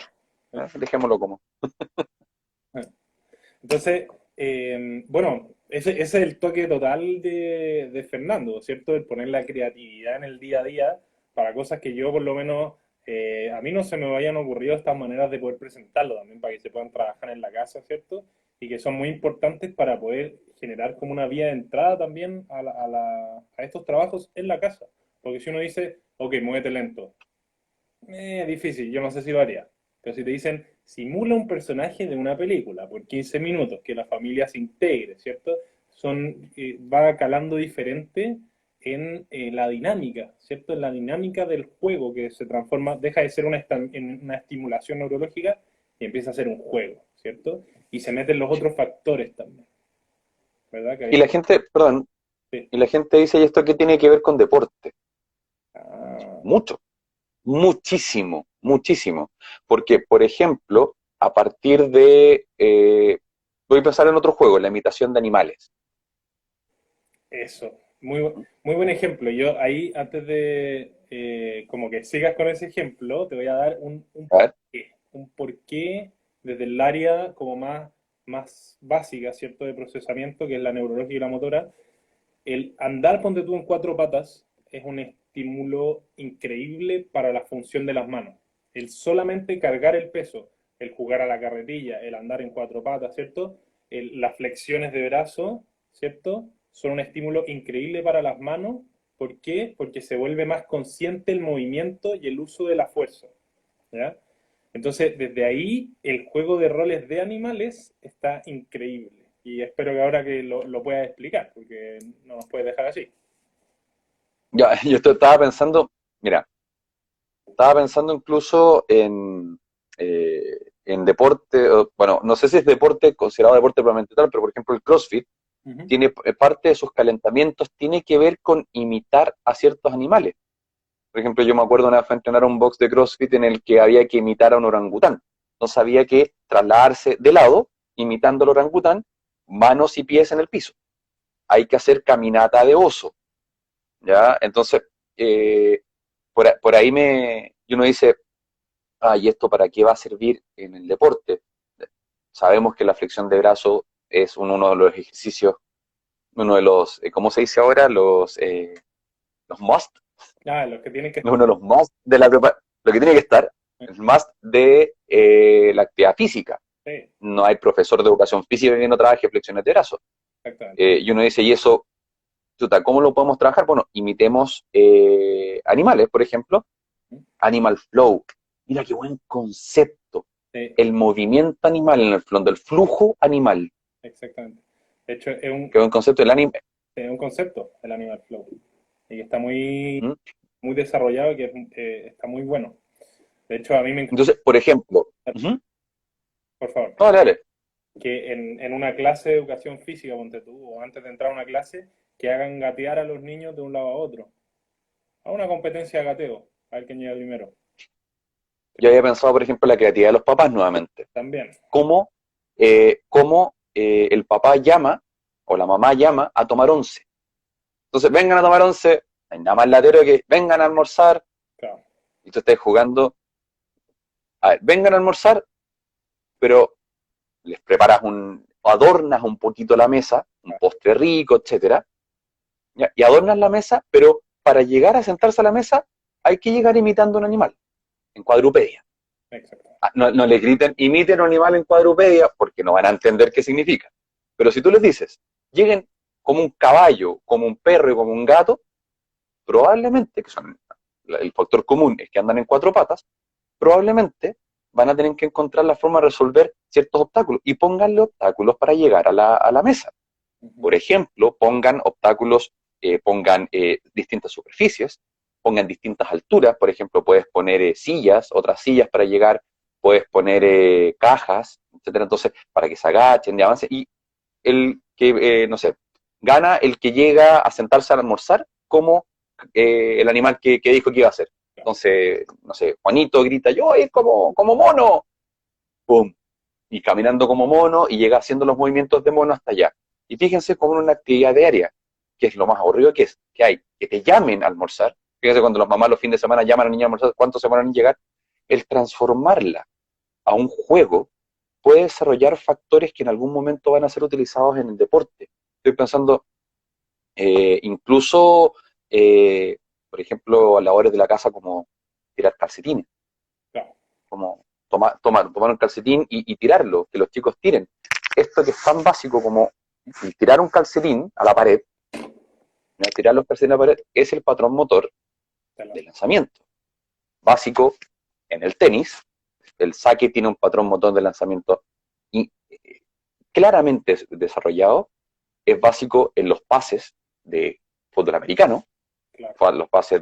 adentro. Dejémoslo como. Entonces, bueno, ese es el toque total de Fernando, ¿cierto? El poner la creatividad en el día a día para cosas que yo por lo menos, a mí no se me hayan ocurrido estas maneras de poder presentarlo también, para que se puedan trabajar en la casa, ¿cierto? Y que son muy importantes para poder generar como una vía de entrada también a estos trabajos en la casa. Porque si uno dice, ok, muévete lento, difícil, yo no sé si lo haría. Pero si te dicen, simula un personaje de una película por 15 minutos, que la familia se integre, ¿cierto? Va calando diferente en la dinámica, ¿cierto? En la dinámica del juego que se transforma, deja de ser en una estimulación neurológica y empieza a ser un juego, ¿cierto? Y se meten los otros factores también, ¿verdad? Que Y ahí, la gente, perdón, sí. y la gente dice, ¿y esto qué tiene que ver con deporte? Ah, Mucho, muchísimo, muchísimo. Porque, por ejemplo, a partir voy a pensar en otro juego, la imitación de animales. eso, muy buen ejemplo. Yo ahí, antes de como que sigas con ese ejemplo, te voy a dar A ver, un porqué desde el área como más básica, ¿cierto?, de procesamiento, que es la neurológica y la motora. El andar, ponte tú en cuatro patas, es un estímulo increíble para la función de las manos. El solamente cargar el peso, el jugar a la carretilla, el andar en cuatro patas, ¿cierto? Las flexiones de brazo, ¿cierto? Son un estímulo increíble para las manos. ¿Por qué? Porque se vuelve más consciente el movimiento y el uso de la fuerza, ¿ya? Entonces, desde ahí, el juego de roles de animales está increíble. Y espero que ahora que lo puedas explicar, porque no nos puedes dejar así. ya, estaba pensando, mira, estaba pensando incluso en deporte, bueno, no sé si es deporte considerado deporte propiamente tal, pero por ejemplo el CrossFit Uh -huh. tiene parte de sus calentamientos tiene que ver con imitar a ciertos animales. Por ejemplo, yo me acuerdo una vez fue a entrenar a un box de CrossFit en el que había que imitar a un orangután. Entonces había que trasladarse de lado, imitando al orangután, manos y pies en el piso. Hay que hacer caminata de oso, ¿ya? Entonces, eh, por ahí y uno dice, ¿y esto para qué va a servir en el deporte? Sabemos que la flexión de brazo es uno de los ejercicios, uno de los, ¿cómo se dice ahora? Los must, Ah, los que tienen que uno estar. de los must de lo que tiene que estar, el must de la actividad física. Sí, No hay profesor de educación física que no trabaje flexiones de brazo. exactamente. Y uno dice, ¿y eso, chuta, cómo lo podemos trabajar? Bueno, imitemos animales, por ejemplo, Animal Flow. Mira qué buen concepto. Sí, El movimiento animal en el fondo, el flujo animal. exactamente. De hecho, Qué buen concepto del anime. es un concepto, el Animal Flow. Y que está ¿Mm? muy desarrollado y que está muy bueno. De hecho, a mí me encanta. Entonces, por ejemplo, uh -huh. Por favor. No, dale, dale. que en una clase de educación física, ponte tú, o antes de entrar a una clase, que hagan gatear a los niños de un lado a otro. A una competencia de gateo, a ver quién llega primero. Yo había pensado, por ejemplo, en la creatividad de los papás nuevamente. También, Cómo el papá llama o la mamá llama a tomar once. Entonces, vengan a tomar once, no hay nada más latero que vengan a almorzar, claro. y tú estás jugando. A ver, vengan a almorzar, pero les preparas adornas un poquito la mesa, un postre rico, etcétera, ¿ya? Y adornas la mesa, pero para llegar a sentarse a la mesa hay que llegar imitando un animal, en cuadrupedia. Exacto. No, no les griten, imiten un animal en cuadrupedia, porque no van a entender qué significa. Pero si tú les dices, lleguen como un caballo, como un perro y como un gato, probablemente, que son el factor común es que andan en cuatro patas, probablemente van a tener que encontrar la forma de resolver ciertos obstáculos y pónganle obstáculos para llegar a la mesa. Por ejemplo, pongan obstáculos, pongan distintas superficies, pongan distintas alturas, por ejemplo, puedes poner sillas, otras sillas para llegar, puedes poner cajas, etcétera. Entonces, para que se agachen y avancen, y el que, no sé, gana el que llega a sentarse a almorzar como el animal que dijo que iba a hacer. Entonces, no sé, Juanito grita, yo voy a ir como mono, ¡pum! Y caminando como mono y llega haciendo los movimientos de mono hasta allá. Y fíjense cómo en una actividad diaria, que es lo más aburrido que hay, que te llamen a almorzar. Fíjense cuando las mamás los fines de semana llaman a la niña a almorzar, ¿cuántos se van a llegar? El transformarla a un juego puede desarrollar factores que en algún momento van a ser utilizados en el deporte. Estoy pensando incluso, por ejemplo, a labores de la casa como tirar calcetines, Claro. como tomar un calcetín y tirarlo, que los chicos tiren. Esto que es tan básico como tirar un calcetín a la pared, ¿no? Tirar los calcetines a la pared, es el patrón motor de lanzamiento. Básico en el tenis, el saque tiene un patrón motor de lanzamiento y claramente desarrollado, es básico en los pases de fútbol americano, Claro. los pases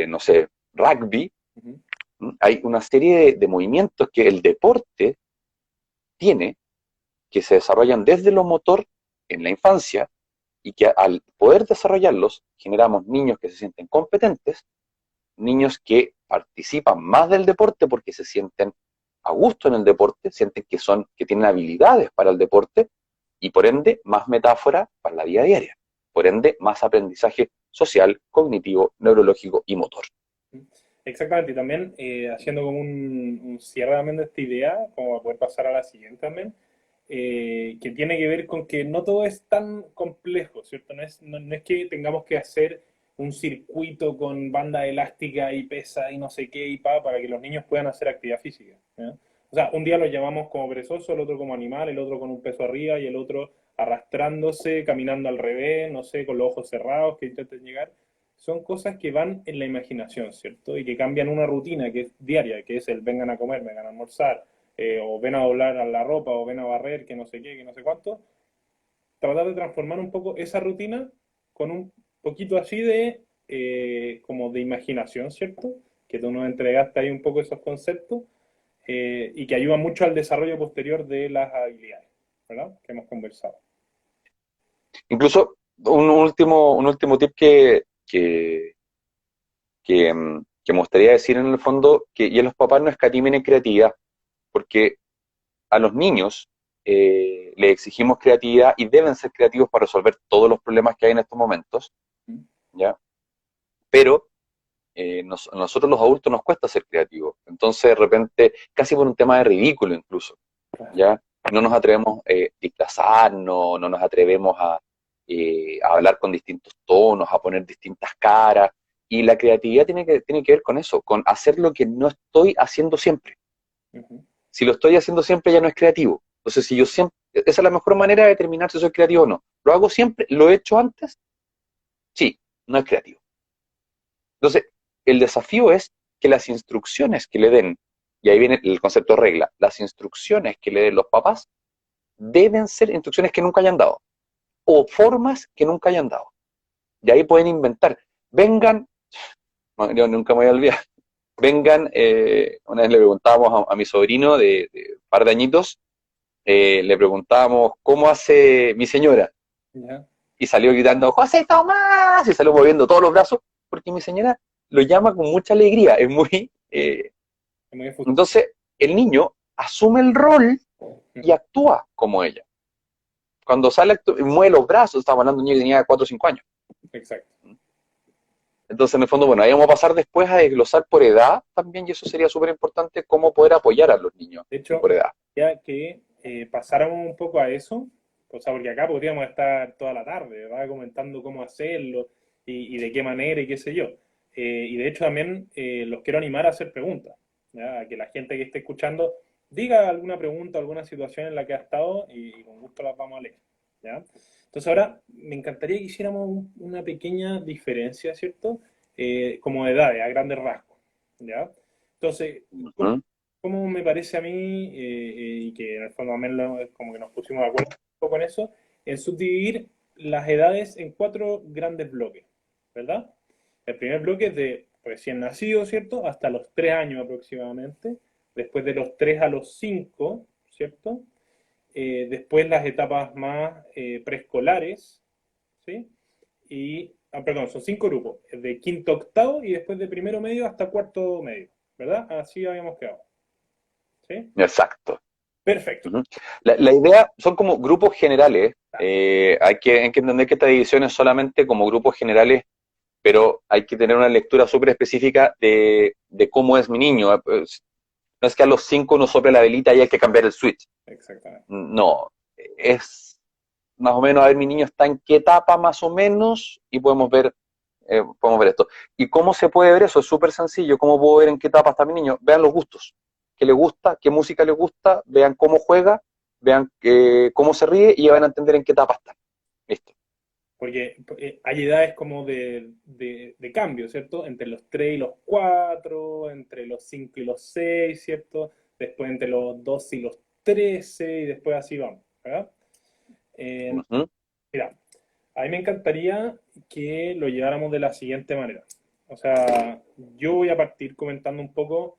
no sé, rugby. Hay una serie de movimientos que el deporte tiene, que se desarrollan desde lo motor en la infancia y que al poder desarrollarlos generamos niños que se sienten competentes, niños que participan más del deporte porque se sienten a gusto en el deporte, sienten que tienen habilidades para el deporte y por ende más metáfora para la vida diaria, por ende más aprendizaje social, cognitivo, neurológico y motor. Exactamente, y también haciendo como un cierre también de esta idea, como para poder pasar a la siguiente también, que tiene que ver con que no todo es tan complejo, ¿cierto? No es que tengamos que hacer un circuito con banda elástica y pesa y no sé qué y para que los niños puedan hacer actividad física, ¿ya? O sea, un día los llamamos como perezoso, el otro como animal, el otro con un peso arriba y el otro arrastrándose, caminando al revés, no sé, con los ojos cerrados, que intenten llegar. Son cosas que van en la imaginación, ¿cierto? Y que cambian una rutina que es diaria, que es el vengan a comer, vengan a almorzar, o ven a doblar a la ropa, o ven a barrer, que no sé qué, que no sé cuánto. Tratar de transformar un poco esa rutina con un poquito así de, como de imaginación, ¿cierto? Que tú nos entregaste ahí un poco esos conceptos, y que ayuda mucho al desarrollo posterior de las habilidades, ¿verdad? Que hemos conversado. Incluso un último tip que me gustaría decir en el fondo, que ya los papás no escatimen en creatividad, porque a los niños les exigimos creatividad y deben ser creativos para resolver todos los problemas que hay en estos momentos, ¿ya? Pero nosotros los adultos nos cuesta ser creativos. Entonces, de repente, casi por un tema de ridículo incluso, ¿ya? No nos atrevemos a disfrazarnos, no nos atrevemos a hablar con distintos tonos, a poner distintas caras. Y la creatividad tiene que ver con eso, con hacer lo que no estoy haciendo siempre. Si lo estoy haciendo siempre ya no es creativo. Entonces, si yo siempre, esa es la mejor manera de determinar si soy creativo o no. ¿Lo hago siempre? ¿Lo he hecho antes? Sí, no es creativo. Entonces, el desafío es que las instrucciones que le den, y ahí viene el concepto de regla, las instrucciones que le den los papás deben ser instrucciones que nunca hayan dado, o formas que nunca hayan dado. Y ahí pueden inventar. Vengan, no, yo nunca me voy a olvidar, vengan, una vez le preguntábamos a mi sobrino de un par de añitos, le preguntábamos, ¿cómo hace mi señora? Ya, Y salió gritando, ¡José Tomás! Y salió moviendo todos los brazos, porque mi señora lo llama con mucha alegría. Es muy... es muy efusivo. entonces, el niño asume el rol y actúa como ella. Cuando sale, mueve los brazos, estaba hablando de un niño que tenía 4 o 5 años. Exacto. Entonces, en el fondo, bueno, ahí vamos a pasar después a desglosar por edad también, y eso sería súper importante, cómo poder apoyar a los niños De hecho, por edad. ya que pasáramos un poco a eso, o sea, porque acá podríamos estar toda la tarde, ¿verdad? Comentando cómo hacerlo y de qué manera y qué sé yo. Y de hecho también los quiero animar a hacer preguntas, ¿ya? A que la gente que esté escuchando diga alguna pregunta, alguna situación en la que ha estado y con gusto las vamos a leer, ¿ya? Entonces ahora me encantaría que hiciéramos una pequeña diferencia, ¿cierto? Como de edades, a grandes rasgos, ¿ya? Entonces, Ujú. como me parece a mí, y que en el fondo también como que nos pusimos de acuerdo un poco en eso, en subdividir las edades en cuatro grandes bloques, ¿verdad? El primer bloque es de recién nacido, ¿cierto? Hasta los 3 años aproximadamente. Después de los 3 a los 5, ¿cierto? Después las etapas más preescolares, ¿sí? Perdón, son 5 grupos, de quinto a octavo y después de primero medio hasta cuarto medio, ¿verdad? Así habíamos quedado, ¿sí? Exacto. Perfecto. Ujú. La idea son como grupos generales. Hay que entender que esta división es solamente como grupos generales, pero hay que tener una lectura súper específica de cómo es mi niño. No es que a los 5 uno sople la velita y hay que cambiar el switch. Exactamente. No, es más o menos, a ver, mi niño está en qué etapa más o menos y podemos ver esto. ¿Y cómo se puede ver eso? Es súper sencillo. ¿Cómo puedo ver en qué etapa está mi niño? Vean los gustos. ¿Qué le gusta? ¿Qué música le gusta? Vean cómo juega, vean cómo se ríe y ya van a entender en qué etapa está. Listo. Porque hay edades como de cambio, ¿cierto? Entre los 3 y los 4, entre los 5 y los 6, ¿cierto? Después entre los 12 y los 13 y después así vamos, ¿verdad? Eh, Ujú. Mira, a mí me encantaría que lo lleváramos de la siguiente manera. O sea, yo voy a partir comentando un poco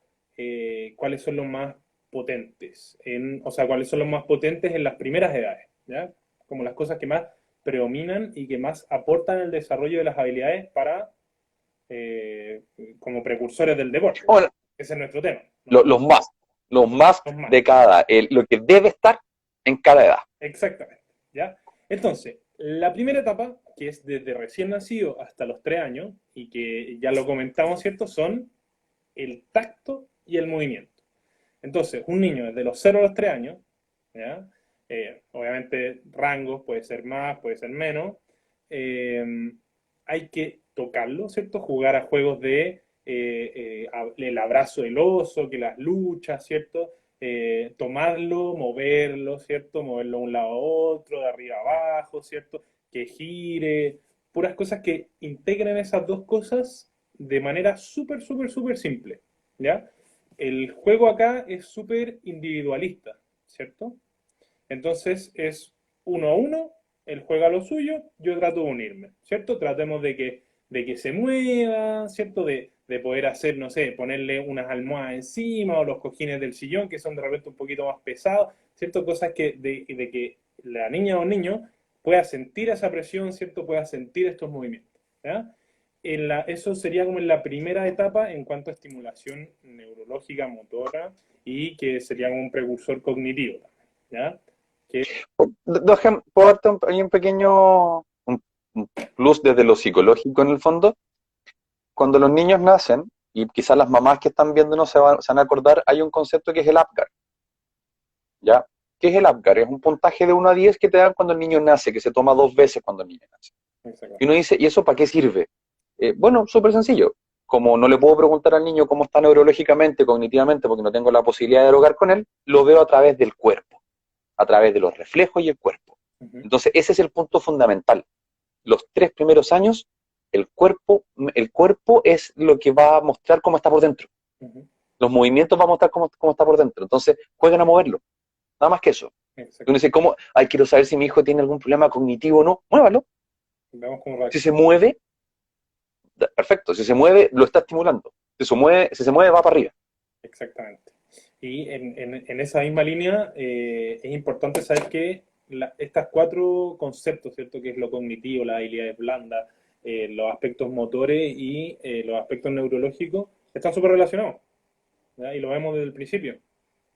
cuáles son los más potentes, o sea, cuáles son los más potentes en las primeras edades, ¿ya? Como las cosas que más predominan y que más aportan el desarrollo de las habilidades para, eh, como precursores del deporte. Bueno, Ese es nuestro tema, ¿no? los más Los más. de cada edad, lo que debe estar en cada edad. Exactamente, ¿ya? Entonces, la primera etapa, que es desde recién nacido hasta los 3 años, y que ya lo comentamos, ¿cierto? Son el tacto y el movimiento. Entonces, un niño desde los 0 a los 3 años, ¿ya? Obviamente rangos, puede ser más, puede ser menos, eh, hay que tocarlo, ¿cierto? Jugar a juegos de el abrazo del oso, que las luchas, ¿cierto? Tomarlo, moverlo, ¿cierto? Moverlo de un lado a otro, de arriba a abajo, ¿cierto? Que gire, puras cosas que integren esas dos cosas de manera súper, súper, súper simple, ¿ya? El juego acá es súper individualista, ¿cierto? Entonces es uno a uno, él juega lo suyo, yo trato de unirme, ¿cierto? Tratemos de que se mueva, ¿cierto? De poder hacer, no sé, ponerle unas almohadas encima o los cojines del sillón que son de repente un poquito más pesados, ¿cierto? Cosas de que la niña o niño pueda sentir esa presión, ¿cierto? Pueda sentir estos movimientos, ¿ya? Eso sería como en la primera etapa en cuanto a estimulación neurológica, motora y que sería como un precursor cognitivo, ¿ya? Que, Puedo darte un pequeño un plus desde lo psicológico en el fondo. Cuando los niños nacen, y quizás las mamás que están viéndonos se van a acordar, hay un concepto que es el APGAR, ¿ya? ¿Qué es el APGAR? Es un puntaje de 1 a 10 que te dan cuando el niño nace, que se toma 2 veces cuando el niño nace. Y uno dice, ¿y eso para qué sirve? Bueno, súper sencillo. Como no le puedo preguntar al niño cómo está neurológicamente, cognitivamente, porque no tengo la posibilidad de dialogar con él, lo veo a través del cuerpo, a través de los reflejos y el cuerpo. uh-huh, Entonces, ese es el punto fundamental. Los 3 primeros años, el cuerpo es lo que va a mostrar cómo está por dentro. uh-huh, Los movimientos van a mostrar cómo está por dentro. Entonces, jueguen a moverlo. Nada más que eso. Uno dice, ¿cómo? Ay, quiero saber si mi hijo tiene algún problema cognitivo o no. Muévalo. veamos cómo Si reacciona. se mueve, perfecto. Si se mueve, lo está estimulando. Si se mueve, va para arriba. Exactamente. Y en esa misma línea es importante saber que estas cuatro conceptos, ¿cierto? Que es lo cognitivo, las habilidades blandas, los aspectos motores y los aspectos neurológicos, están súper relacionados, ¿ya? Y lo vemos desde el principio,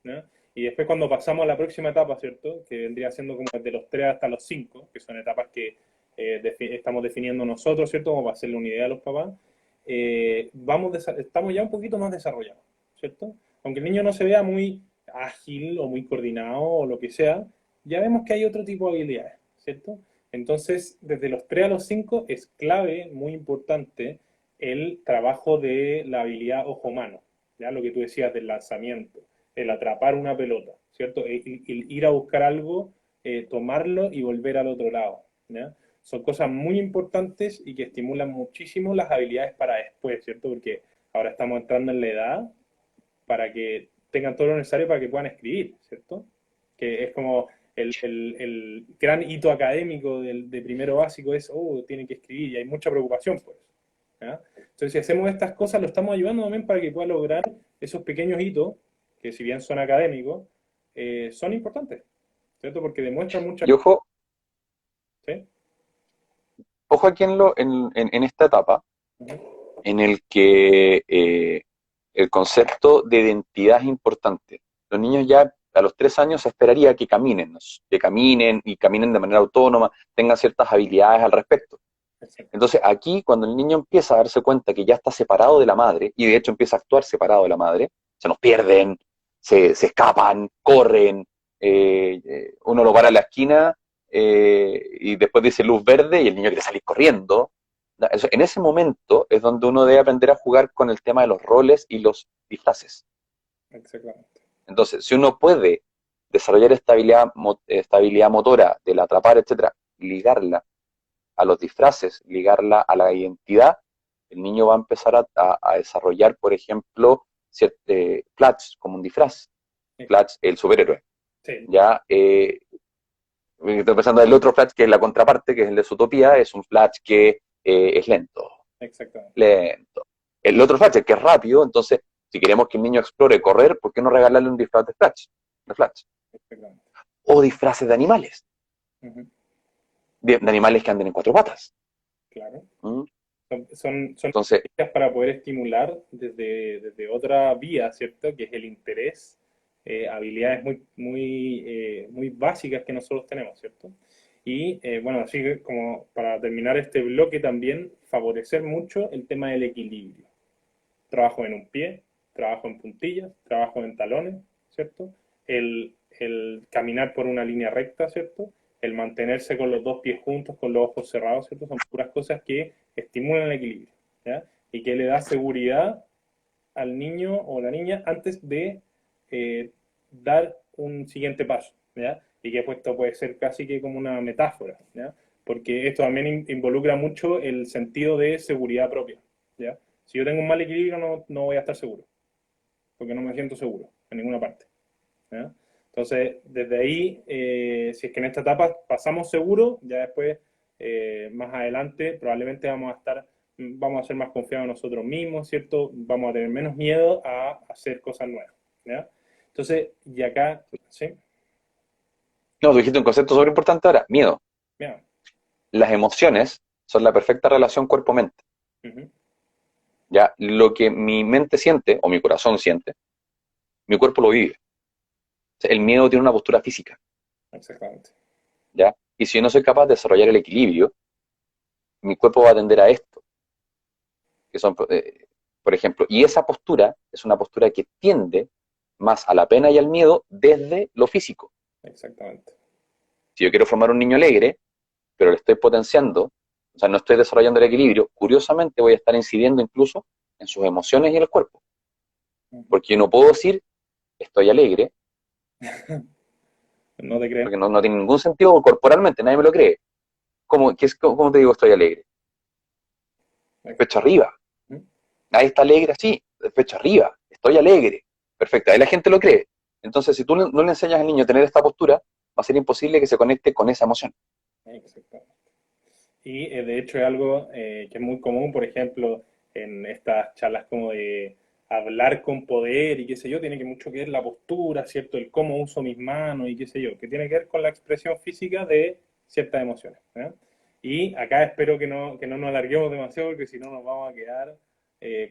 ¿ya? Y después cuando pasamos a la próxima etapa, ¿cierto? Que vendría siendo como desde los 3 hasta los 5, que son etapas que estamos definiendo nosotros, ¿cierto? Como para hacerle una idea a los papás, estamos ya un poquito más desarrollados, ¿cierto? Aunque el niño no se vea muy ágil o muy coordinado o lo que sea, ya vemos que hay otro tipo de habilidades, ¿cierto? Entonces, desde los 3 a los 5 es clave, muy importante, el trabajo de la habilidad ojo-mano, ¿ya? Lo que tú decías del lanzamiento, el atrapar una pelota, ¿cierto? El ir a buscar algo, tomarlo y volver al otro lado, ¿ya? Son cosas muy importantes y que estimulan muchísimo las habilidades para después, ¿cierto? Porque ahora estamos entrando en la edad para que tengan todo lo necesario para que puedan escribir, ¿cierto? Que es como el gran hito académico de primero básico es, oh, tienen que escribir y hay mucha preocupación por eso, ¿ya? Entonces, si hacemos estas cosas, lo estamos ayudando también para que pueda lograr esos pequeños hitos, que si bien son académicos, son importantes, ¿cierto? Porque demuestran muchas Y ojo, cosas, ¿sí? ojo aquí en esta etapa, Uh -huh. en el que el concepto de identidad es importante. Los niños ya a los 3 años se esperaría que caminen y caminen de manera autónoma, tengan ciertas habilidades al respecto. Exacto. Entonces aquí cuando el niño empieza a darse cuenta que ya está separado de la madre, y de hecho empieza a actuar separado de la madre, se nos pierden, se escapan, corren, uno lo para en la esquina y después dice luz verde y el niño quiere salir corriendo. En ese momento es donde uno debe aprender a jugar con el tema de los roles y los disfraces. Exactamente. Entonces, si uno puede desarrollar esta habilidad motora del atrapar, etcétera, ligarla a los disfraces, ligarla a la identidad, el niño va a empezar a desarrollar, por ejemplo, Flash como un disfraz, Flash el superhéroe. Sí, Ya estoy pensando en el otro Flash que es la contraparte, que es el de Zootopia, es un Flash que es lento, exactamente. lento. El otro Flash, el que es rápido, entonces, si queremos que el niño explore correr, ¿por qué no regalarle un disfraz de Flash? De Flash. Exactamente. O disfraces de animales, Uh -huh. de animales que anden en cuatro patas. Claro. ¿Mm? Son Entonces, estrategias para poder estimular desde otra vía, ¿cierto? Que es el interés, habilidades muy básicas que nosotros tenemos, ¿cierto? Y bueno, así que como para terminar este bloque también, favorecer mucho el tema del equilibrio. Trabajo en un pie, trabajo en puntillas, trabajo en talones, ¿cierto? El caminar por una línea recta, ¿cierto? El mantenerse con los dos pies juntos, con los ojos cerrados, ¿cierto? Son puras cosas que estimulan el equilibrio, ¿ya? Y que le da seguridad al niño o la niña antes de dar un siguiente paso, ¿ya? Y que pues, esto puede ser casi que como una metáfora, ¿ya? Porque esto también involucra mucho el sentido de seguridad propia, ¿ya? Si yo tengo un mal equilibrio no voy a estar seguro, porque no me siento seguro en ninguna parte, ¿ya? Entonces, desde ahí, si es que en esta etapa pasamos seguro, ya después, más adelante, probablemente vamos a ser más confiados en nosotros mismos, ¿cierto? Vamos a tener menos miedo a hacer cosas nuevas, ¿ya? Entonces, y acá, ¿sí? no, tú dijiste un concepto súper importante ahora, miedo. Mira, Las emociones son la perfecta relación cuerpo-mente. uh -huh, Ya, lo que mi mente siente, o mi corazón siente, mi cuerpo lo vive. El miedo tiene una postura física, exactamente. ¿ya? Y si yo no soy capaz de desarrollar el equilibrio, mi cuerpo va a tender a esto, que son, por ejemplo, y esa postura es una postura que tiende más a la pena y al miedo desde lo físico. Exactamente. Si yo quiero formar un niño alegre, pero le estoy potenciando, o sea, no estoy desarrollando el equilibrio, curiosamente voy a estar incidiendo incluso en sus emociones y en el cuerpo. Uh -huh. Porque yo no puedo decir estoy alegre, ¿No te creen? porque no tiene ningún sentido corporalmente, nadie me lo cree. ¿Cómo te digo estoy alegre? Pecho arriba. Uh -huh. Nadie está alegre así, pecho arriba, estoy alegre. Perfecto, ahí la gente lo cree. Entonces, si tú no le enseñas al niño a tener esta postura, va a ser imposible que se conecte con esa emoción. Exactamente. Y de hecho es algo que es muy común, por ejemplo, en estas charlas como de hablar con poder y qué sé yo, tiene que mucho que ver la postura, ¿cierto? El cómo uso mis manos y qué sé yo, que tiene que ver con la expresión física de ciertas emociones. ¿Ya? Y acá espero que no nos alarguemos demasiado porque si no nos vamos a quedar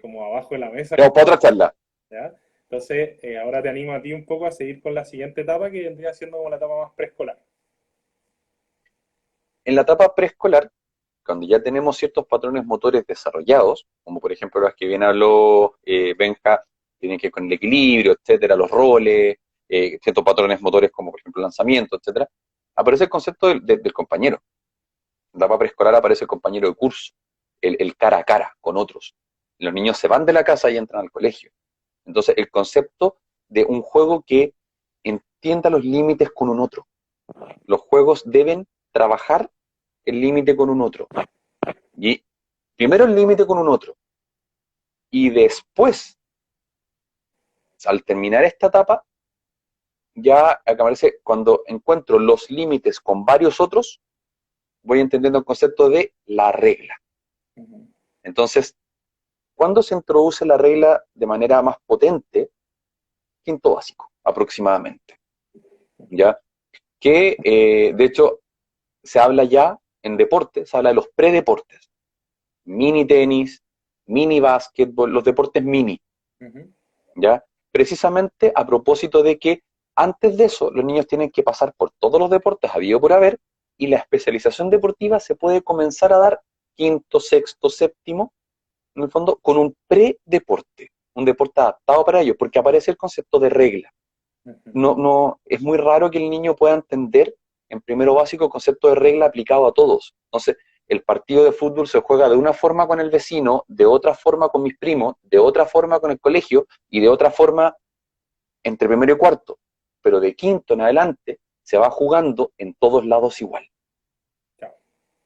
como abajo de la mesa. Tenemos para otra charla. ¿Ya? Entonces, ahora te animo a ti un poco a seguir con la siguiente etapa que vendría siendo como la etapa más preescolar. En la etapa preescolar, cuando ya tenemos ciertos patrones motores desarrollados, como por ejemplo las que bien habló Benja, tienen que ver con el equilibrio, etcétera, los roles, ciertos patrones motores como por ejemplo el lanzamiento, etcétera, aparece el concepto del compañero. En la etapa preescolar aparece el compañero de curso, el cara a cara con otros. Los niños se van de la casa y entran al colegio. Entonces, el concepto de un juego que entienda los límites con un otro. Los juegos deben trabajar el límite con un otro. Y primero el límite con un otro. Y después, al terminar esta etapa, ya aparece cuando encuentro los límites con varios otros, voy entendiendo el concepto de la regla. Entonces, ¿cuándo se introduce la regla de manera más potente? Quinto básico, aproximadamente. ¿Ya? Que, de hecho, se habla ya en deporte, se habla de los predeportes. Mini tenis, mini básquetbol, los deportes mini. ¿Ya? Precisamente a propósito de que antes de eso los niños tienen que pasar por todos los deportes habido por haber y la especialización deportiva se puede comenzar a dar quinto, sexto, séptimo, en el fondo, con un predeporte, un deporte adaptado para ellos, porque aparece el concepto de regla. No, es muy raro que el niño pueda entender en primero básico el concepto de regla aplicado a todos. Entonces, el partido de fútbol se juega de una forma con el vecino, de otra forma con mis primos, de otra forma con el colegio y de otra forma entre primero y cuarto. Pero de quinto en adelante se va jugando en todos lados igual.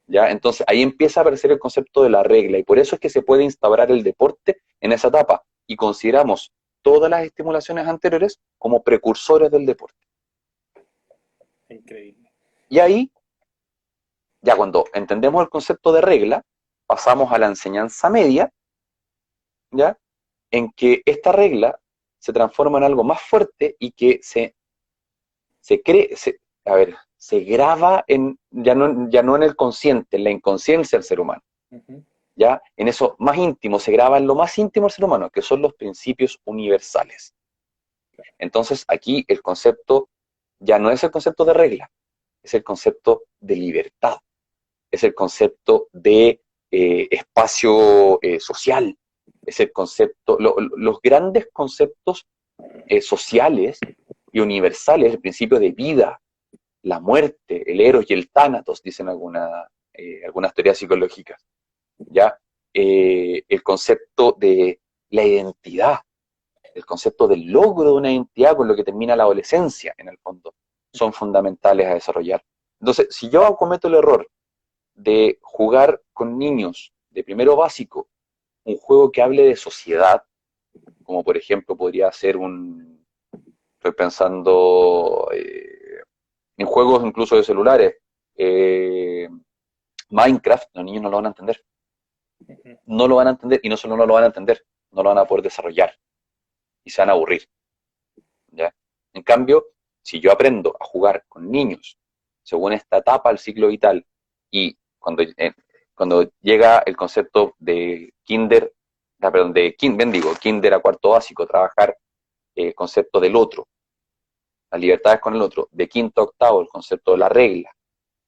¿Ya? Entonces ahí empieza a aparecer el concepto de la regla y por eso es que se puede instaurar el deporte en esa etapa y consideramos todas las estimulaciones anteriores como precursores del deporte. Increíble. Y ahí, ya cuando entendemos el concepto de regla, pasamos a la enseñanza media, ¿ya? En que esta regla se transforma en algo más fuerte y que se graba ya no en el consciente, en la inconsciencia del ser humano. ¿Ya? En eso más íntimo, se graba en lo más íntimo del ser humano, que son los principios universales. Entonces, aquí el concepto ya no es el concepto de regla, es el concepto de libertad, es el concepto de espacio social, es el concepto, los grandes conceptos sociales y universales, el principio de vida, la muerte, el eros y el tánatos, dicen algunas teorías psicológicas. ¿Ya? El concepto de la identidad, el concepto del logro de una identidad con lo que termina la adolescencia, en el fondo, son fundamentales a desarrollar. Entonces, si yo cometo el error de jugar con niños de primero básico un juego que hable de sociedad, como por ejemplo podría ser estoy pensando en juegos incluso de celulares, Minecraft, los niños no lo van a entender. No lo van a entender y no solo no lo van a entender, no lo van a poder desarrollar y se van a aburrir. ¿Ya? En cambio, si yo aprendo a jugar con niños según esta etapa del ciclo vital y cuando llega el concepto de kinder, perdón, kinder a cuarto básico, trabajar el concepto del otro, las libertades con el otro, de quinto a octavo el concepto de la regla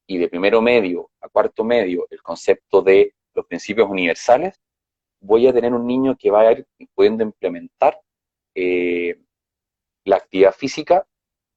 y de primero medio a cuarto medio el concepto de los principios universales, voy a tener un niño que va a ir pudiendo implementar la actividad física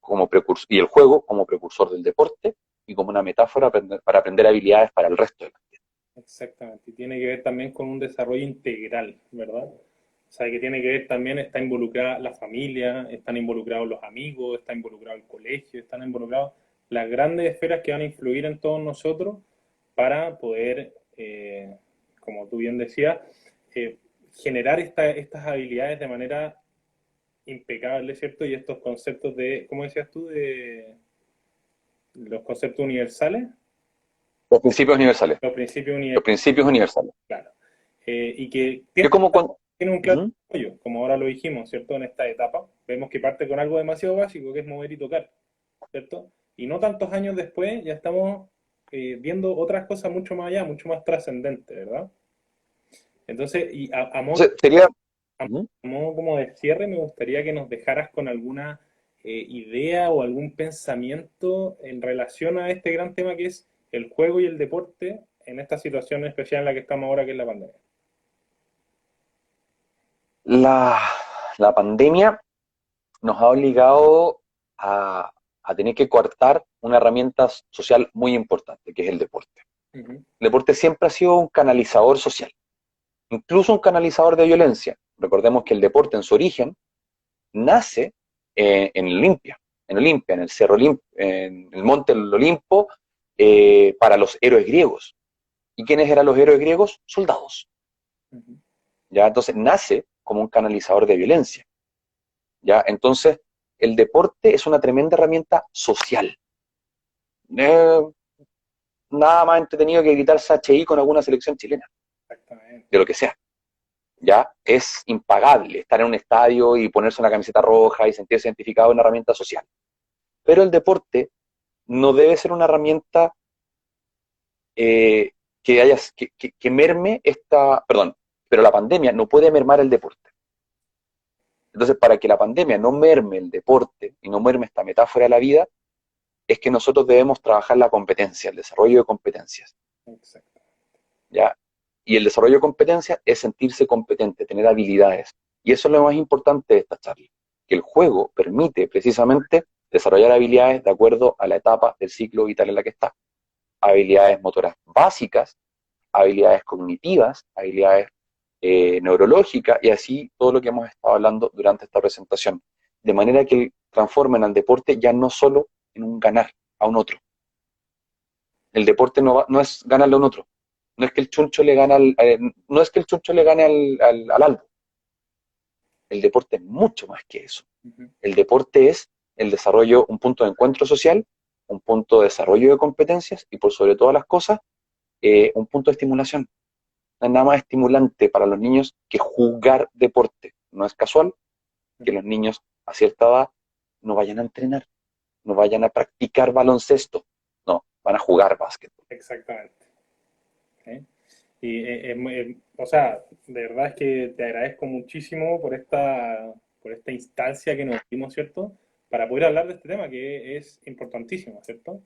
como precursor, y el juego como precursor del deporte y como una metáfora para aprender habilidades para el resto de la vida. Exactamente, y tiene que ver también con un desarrollo integral, ¿verdad? O sea, que tiene que ver también, está involucrada la familia, están involucrados los amigos, está involucrado el colegio, están involucrados las grandes esferas que van a influir en todos nosotros para poder, como tú bien decías, generar estas habilidades de manera impecable, ¿cierto? Y estos conceptos de, ¿cómo decías tú? De los conceptos universales. Los principios universales. Los principios Los universales, principios universales. claro. Y que Que tienen como esta, con, tiene un claro apoyo, como ahora lo dijimos, ¿cierto? En esta etapa, vemos que parte con algo demasiado básico, que es mover y tocar, ¿cierto? Y no tantos años después ya estamos viendo otras cosas mucho más allá, mucho más trascendentes, ¿verdad? Entonces, y Entonces, sería... a Ujú. modo como de cierre, me gustaría que nos dejaras con alguna idea o algún pensamiento en relación a este gran tema que es el juego y el deporte en esta situación especial en la que estamos ahora, que es la pandemia. La, la pandemia nos ha obligado a, a tener que coartar una herramienta social muy importante, que es el deporte. Ujú, El deporte siempre ha sido un canalizador social, incluso un canalizador de violencia. Recordemos que el deporte en su origen nace en Olimpia, en el Cerro en el Monte del Olimpo, para los héroes griegos. ¿Y quiénes eran los héroes griegos? Soldados. ujú. ¿Ya? Entonces nace como un canalizador de violencia. ¿Ya? Entonces, el deporte es una tremenda herramienta social. Eh, Nada más entretenido que gritarse HI con alguna selección chilena, Exactamente. de lo que sea. ¿Ya? Es impagable estar en un estadio y ponerse una camiseta roja y sentirse identificado en una herramienta social. Pero el deporte no debe ser una herramienta que merme esta, perdón, pero la pandemia no puede mermar el deporte. Entonces, para que la pandemia no merme el deporte y no merme esta metáfora de la vida, es que nosotros debemos trabajar la competencia, el desarrollo de competencias, Exacto. ¿ya? Y el desarrollo de competencias es sentirse competente, tener habilidades. Y eso es lo más importante de esta charla, que el juego permite precisamente desarrollar habilidades de acuerdo a la etapa del ciclo vital en la que está. Habilidades motoras básicas, habilidades cognitivas, habilidades neurológicas y así todo lo que hemos estado hablando durante esta presentación. De manera que transformen al deporte ya no solo en un ganar a un otro. El deporte no es ganarle a un otro. No es que el chuncho le gane no es que el chuncho le gane al albo. El deporte es mucho más que eso. Ujú. El deporte es el desarrollo, un punto de encuentro social, un punto de desarrollo de competencias y por sobre todas las cosas, un punto de estimulación. No hay nada más estimulante para los niños que jugar deporte. No es casual que los niños a cierta edad no vayan a entrenar, no vayan a practicar baloncesto, no, van a jugar básquetbol. Exactamente. ¿Sí? Y o sea, de verdad es que te agradezco muchísimo por esta instancia que nos dimos, ¿cierto? Para poder hablar de este tema que es importantísimo, ¿cierto?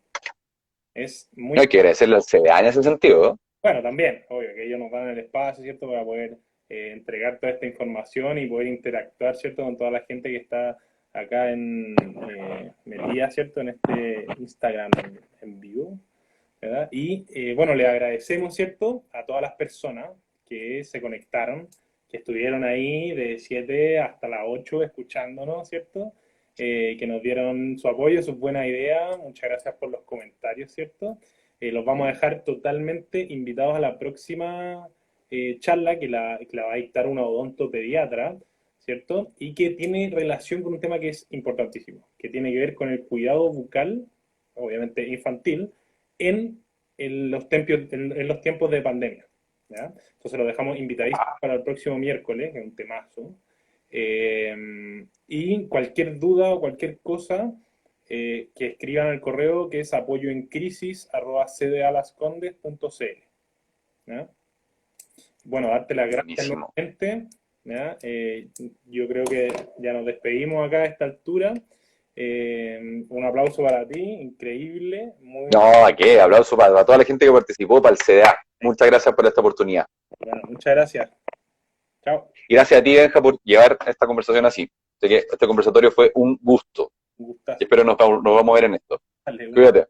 Es No muy hay que agradecerle al CDA en ese sentido, ¿no? bueno, también, obvio, que ellos nos dan el espacio, ¿cierto? Para poder entregar toda esta información y poder interactuar, ¿cierto? Con toda la gente que está acá metida, ¿cierto? En este Instagram en vivo. ¿Verdad? Y bueno, le agradecemos, ¿cierto? A todas las personas que se conectaron, que estuvieron ahí de 7 hasta las 8 escuchándonos, ¿cierto? Que nos dieron su apoyo, sus buenas ideas. Muchas gracias por los comentarios, ¿cierto? Los vamos a dejar totalmente invitados a la próxima charla que la va a dictar una odontopediatra, ¿cierto? Y que tiene relación con un tema que es importantísimo, que tiene que ver con el cuidado bucal, obviamente infantil, en, en los tiempos de pandemia. ¿Ya? Entonces lo dejamos invitadísimo para el próximo miércoles, que es un temazo. Y cualquier duda o cualquier cosa, que escriban al correo que es apoyoencrisis@cdalascondes.cl. ¿Ya? Bueno, darte las gracias Buenísimo. nuevamente. ¿Ya? Yo creo que ya nos despedimos acá a esta altura. Un aplauso para ti, increíble, muy No, ¿a qué? Aplauso para toda la gente que participó, para el CDA. Muchas gracias por esta oportunidad. bueno. Muchas gracias. Chao. Y gracias a ti, Benja, por llevar esta conversación así. Así que este conversatorio fue un gusto. Un Y gustazo. espero nos vamos a ver en esto. Dale, Cuídate.